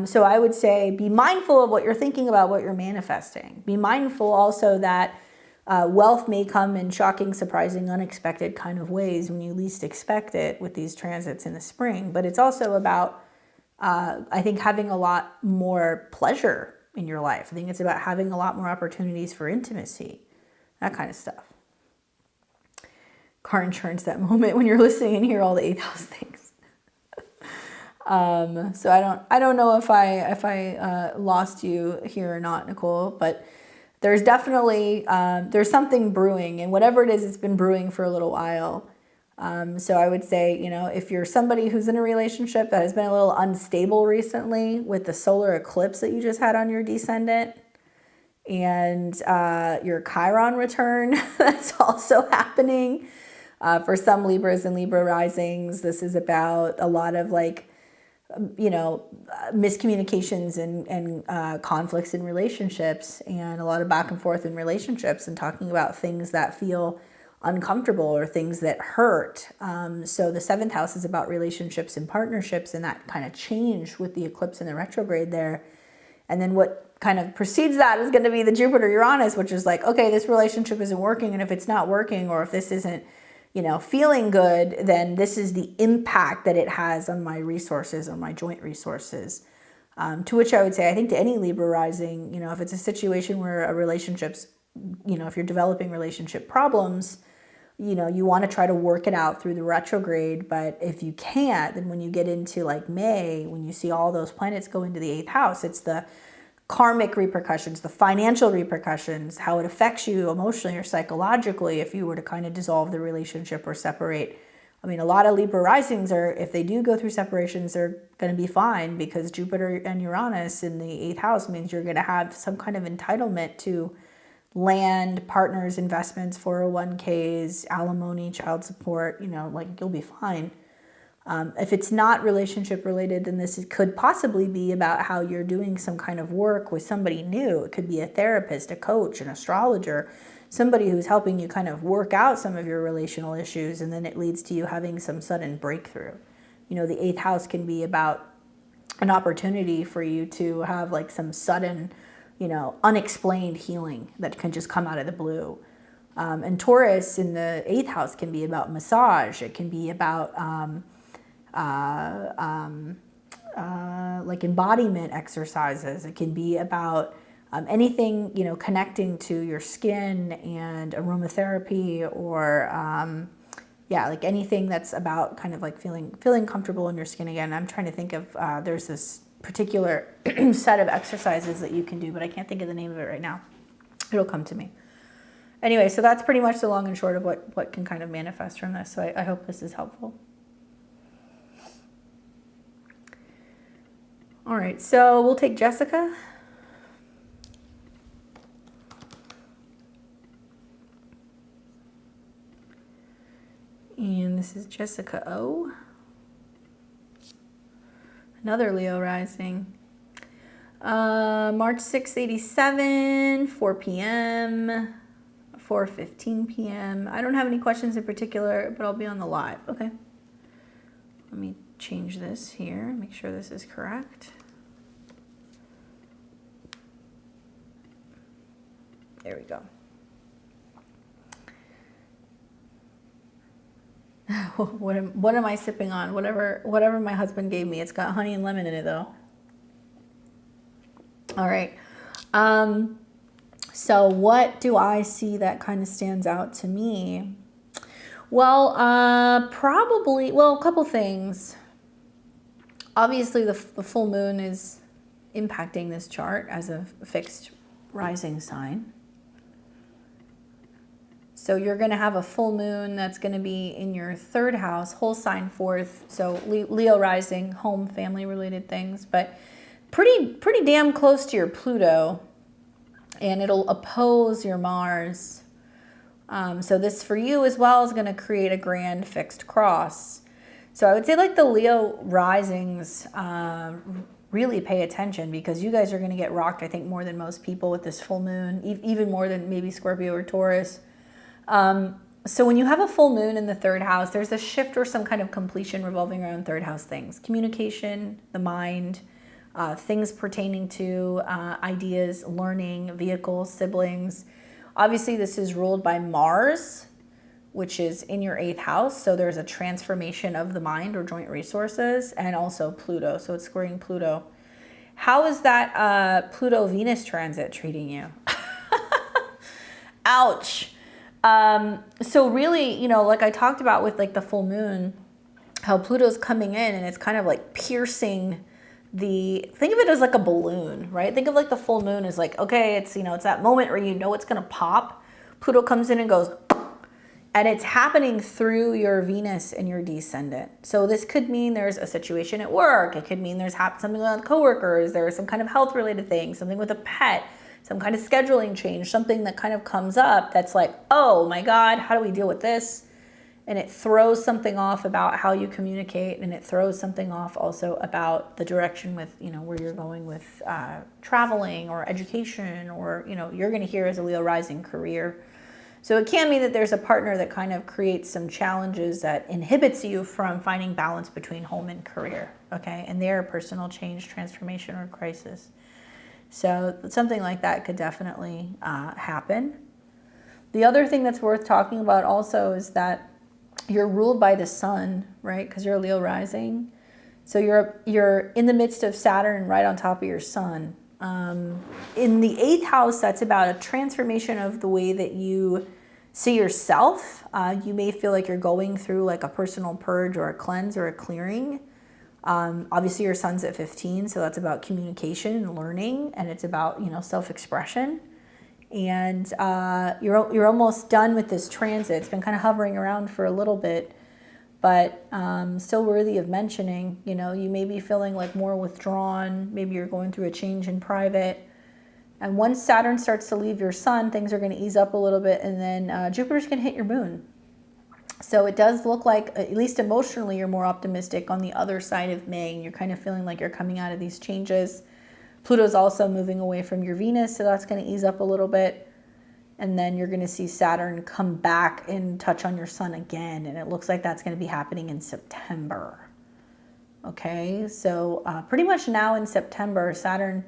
Speaker 2: So I would say be mindful of what you're thinking about, what you're manifesting. Be mindful also that wealth may come in shocking, surprising, unexpected kind of ways when you least expect it with these transits in the spring. But it's also about, I think, having a lot more pleasure in your life. I think it's about having a lot more opportunities for intimacy, that kind of stuff. Car insurance, that moment when you're listening and hear all the 8th house things. So I don't know if I lost you here or not, Nicole, but there's definitely there's something brewing, and whatever it is, it's been brewing for a little while. So I would say, if you're somebody who's in a relationship that has been a little unstable recently with the solar eclipse that you just had on your descendant, and your Chiron return that's also happening. For some Libras and Libra risings, this is about a lot of miscommunications and conflicts in relationships, and a lot of back and forth in relationships, and talking about things that feel uncomfortable or things that hurt. So the 7th house is about relationships and partnerships, and that kind of change with the eclipse and the retrograde there. And then what kind of precedes that is going to be the Jupiter Uranus, which is like, okay, this relationship isn't working, and if it's not working, or if this isn't feeling good, then this is the impact that it has on my resources, on my joint resources. To which I would say, I think to any Libra rising, if it's a situation where a relationship's, if you're developing relationship problems, you want to try to work it out through the retrograde. But if you can't, then when you get into like May, when you see all those planets go into the 8th house, it's the karmic repercussions, the financial repercussions, how it affects you emotionally or psychologically if you were to kind of dissolve the relationship or separate. I mean, a lot of Libra risings are, if they do go through separations, they're going to be fine, because Jupiter and Uranus in the 8th house means you're going to have some kind of entitlement to land, partners, investments, 401ks, alimony, child support, you'll be fine. If it's not relationship related, then this could possibly be about how you're doing some kind of work with somebody new. It could be a therapist, a coach, an astrologer, somebody who's helping you kind of work out some of your relational issues, and then it leads to you having some sudden breakthrough. The 8th house can be about an opportunity for you to have like some sudden, unexplained healing that can just come out of the blue. And Taurus in the 8th house can be about massage. It can be about like embodiment exercises. It can be about anything, connecting to your skin and aromatherapy, or like anything that's about kind of like feeling comfortable in your skin again. I'm trying to think of, there's this particular set of exercises that you can do, but I can't think of the name of it right now. It'll come to me. Anyway, so that's pretty much the long and short of what can kind of manifest from this. So I hope this is helpful. All right, so we'll take Jessica. And this is Jessica O. Another Leo rising. March 6th, 87, 4 p.m., 4:15 p.m. I don't have any questions in particular, but I'll be on the live. Okay. Let me change this here, make sure this is correct. There we go. What am I sipping on? Whatever my husband gave me. It's got honey and lemon in it though. All right. So what do I see that kind of stands out to me? Well, a couple things. Obviously, the full moon is impacting this chart as a fixed rising sign. So you're going to have a full moon that's going to be in your 3rd house, whole sign 4th. So Leo rising, home, family related things, but pretty damn close to your Pluto, and it'll oppose your Mars. So this for you as well is going to create a grand fixed cross. So I would say like the Leo risings, really pay attention, because you guys are going to get rocked, I think, more than most people with this full moon, even more than maybe Scorpio or Taurus. So when you have a full moon in the 3rd house, there's a shift or some kind of completion revolving around 3rd house things. Communication, the mind, things pertaining to ideas, learning, vehicles, siblings. Obviously, this is ruled by Mars, which is in your 8th house. So there's a transformation of the mind or joint resources, and also Pluto. So it's squaring Pluto. How is that Pluto-Venus transit treating you? Ouch. So really, like I talked about with like the full moon, how Pluto's coming in and it's kind of like piercing think of it as like a balloon, right? Think of like the full moon as like, okay, it's, it's that moment where it's going to pop. Pluto comes in and goes, and it's happening through your Venus and your descendant. So this could mean there's a situation at work. It could mean there's something with coworkers. There's some kind of health related thing, something with a pet, some kind of scheduling change, something that kind of comes up that's like, oh my God, how do we deal with this? And it throws something off about how you communicate, and it throws something off also about the direction with, where you're going with traveling or education, or, you're going to hear as a Leo rising career. So it can mean that there's a partner that kind of creates some challenges that inhibits you from finding balance between home and career, okay? And their personal change, transformation, or crisis. So something like that could definitely happen. The other thing that's worth talking about also is that you're ruled by the sun, right? Because you're a Leo rising. So you're in the midst of Saturn right on top of your sun. In the 8th house, that's about a transformation of the way that you see yourself. You may feel like you're going through like a personal purge or a cleanse or a clearing. Obviously your sun's at 15, so that's about communication and learning, and it's about, self-expression. And you're almost done with this transit. It's been kind of hovering around for a little bit, but still worthy of mentioning. You may be feeling like more withdrawn. Maybe you're going through a change in private. And once Saturn starts to leave your sun, things are going to ease up a little bit, and then Jupiter's going to hit your moon. So it does look like, at least emotionally, you're more optimistic on the other side of May, and you're kind of feeling like you're coming out of these changes. Pluto's also moving away from your Venus, so that's going to ease up a little bit. And then you're going to see Saturn come back and touch on your sun again, and it looks like that's going to be happening in September. Okay, so pretty much now in September, Saturn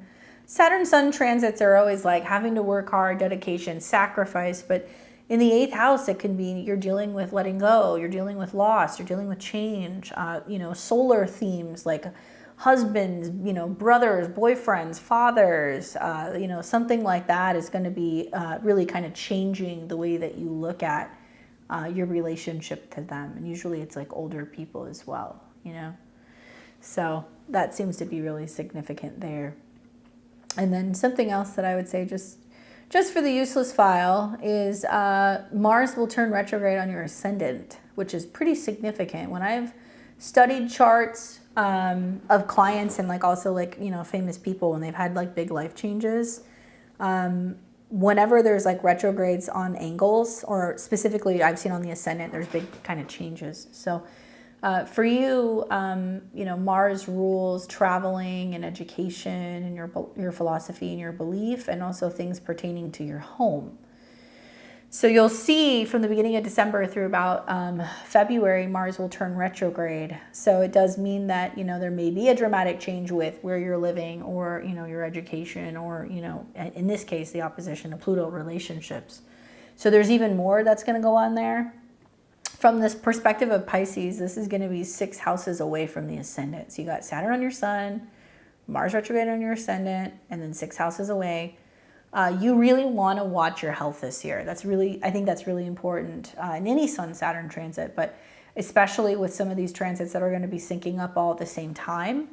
Speaker 2: Sun transits are always like having to work hard, dedication, sacrifice, but in the 8th house, it can be you're dealing with letting go, you're dealing with loss, you're dealing with change, solar themes like husbands, brothers, boyfriends, fathers, something like that is going to be really kind of changing the way that you look at your relationship to them. And usually it's like older people as well, So that seems to be really significant there. And then something else that I would say just for the useless file is Mars will turn retrograde on your ascendant, which is pretty significant. When I've studied charts of clients and also famous people when they've had like big life changes, whenever there's like retrogrades on angles, or specifically I've seen on the ascendant, there's big kind of changes. So for you, Mars rules traveling and education and your philosophy and your belief, and also things pertaining to your home. So you'll see from the beginning of December through about February, Mars will turn retrograde. So it does mean that, there may be a dramatic change with where you're living, or, your education, or, in this case, the opposition to Pluto, relationships. So there's even more that's going to go on there. From this perspective of Pisces, this is going to be 6 houses away from the ascendant. So you got Saturn on your sun, Mars retrograde on your ascendant, and then 6 houses away. You really want to watch your health this year. I think that's really important in any Sun-Saturn transit, but especially with some of these transits that are going to be syncing up all at the same time.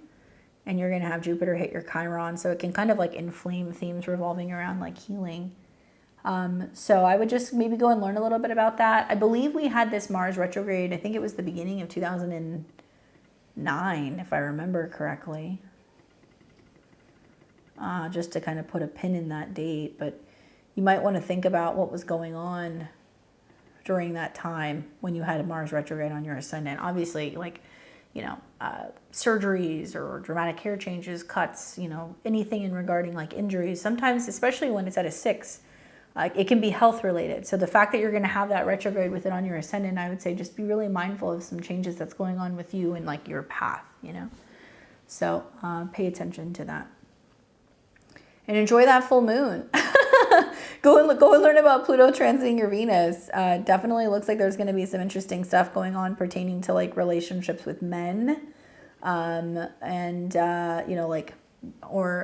Speaker 2: And you're going to have Jupiter hit your Chiron, so it can kind of like inflame themes revolving around like healing. So I would just maybe go and learn a little bit about that. I believe we had this Mars retrograde, I think it was the beginning of 2009, if I remember correctly. Just to kind of put a pin in that date, but you might want to think about what was going on during that time when you had a Mars retrograde on your ascendant. Obviously, surgeries or dramatic hair changes, cuts, anything in regarding like injuries. Sometimes, especially when it's at a 6, it can be health related. So the fact that you're going to have that retrograde with it on your ascendant, I would say just be really mindful of some changes that's going on with you and like your path, So pay attention to that. And enjoy that full moon. Go and learn about Pluto transiting your Venus. Definitely looks like there's going to be some interesting stuff going on pertaining to like relationships with men, or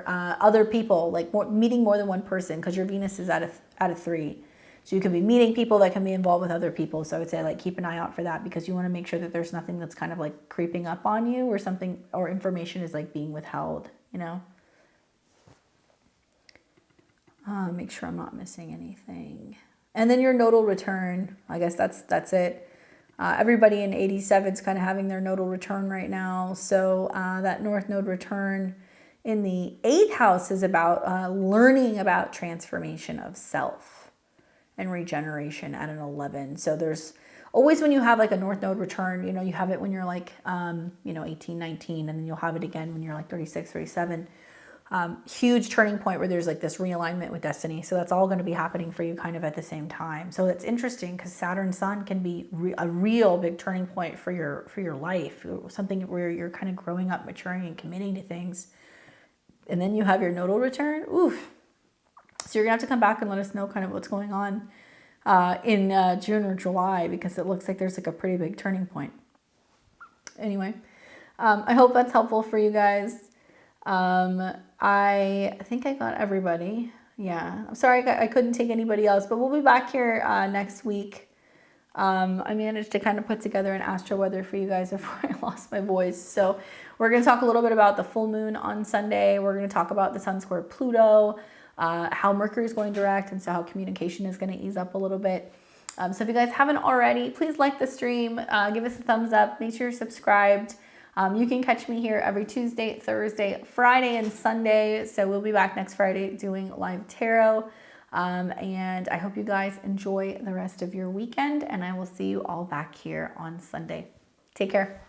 Speaker 2: other people, like meeting more than one person, because your Venus is at a 3. So you could be meeting people that can be involved with other people. So I would say like keep an eye out for that, because you want to make sure that there's nothing that's kind of like creeping up on you, or something, or information is like being withheld, Make sure I'm not missing anything. And then your nodal return, I guess that's it. Everybody in 87 is kind of having their nodal return right now. So that North Node return in the 8th house is about learning about transformation of self and regeneration at an 11. So there's always, when you have like a North Node return, you have it when you're like, 18, 19, and then you'll have it again when you're like 36, 37. Huge turning point where there's like this realignment with destiny. So that's all going to be happening for you kind of at the same time. So it's interesting because Saturn Sun can be a real big turning point for your life, something where you're kind of growing up, maturing, and committing to things. And then you have your nodal return. Oof. So you're gonna have to come back and let us know kind of what's going on in June or July, because it looks like there's like a pretty big turning point. Anyway, I hope that's helpful for you guys. I think I got everybody. Yeah, I'm sorry I couldn't take anybody else, but we'll be back here next week. I managed to kind of put together an astro weather for you guys before I lost my voice. So we're going to talk a little bit about the full moon on Sunday. We're going to talk about the Sun square Pluto, how Mercury is going direct, and so how communication is going to ease up a little bit. So if you guys haven't already, please like the stream, give us a thumbs up, make sure you're subscribed. You can catch me here every Tuesday, Thursday, Friday, and Sunday. So we'll be back next Friday doing live tarot. And I hope you guys enjoy the rest of your weekend, and I will see you all back here on Sunday. Take care.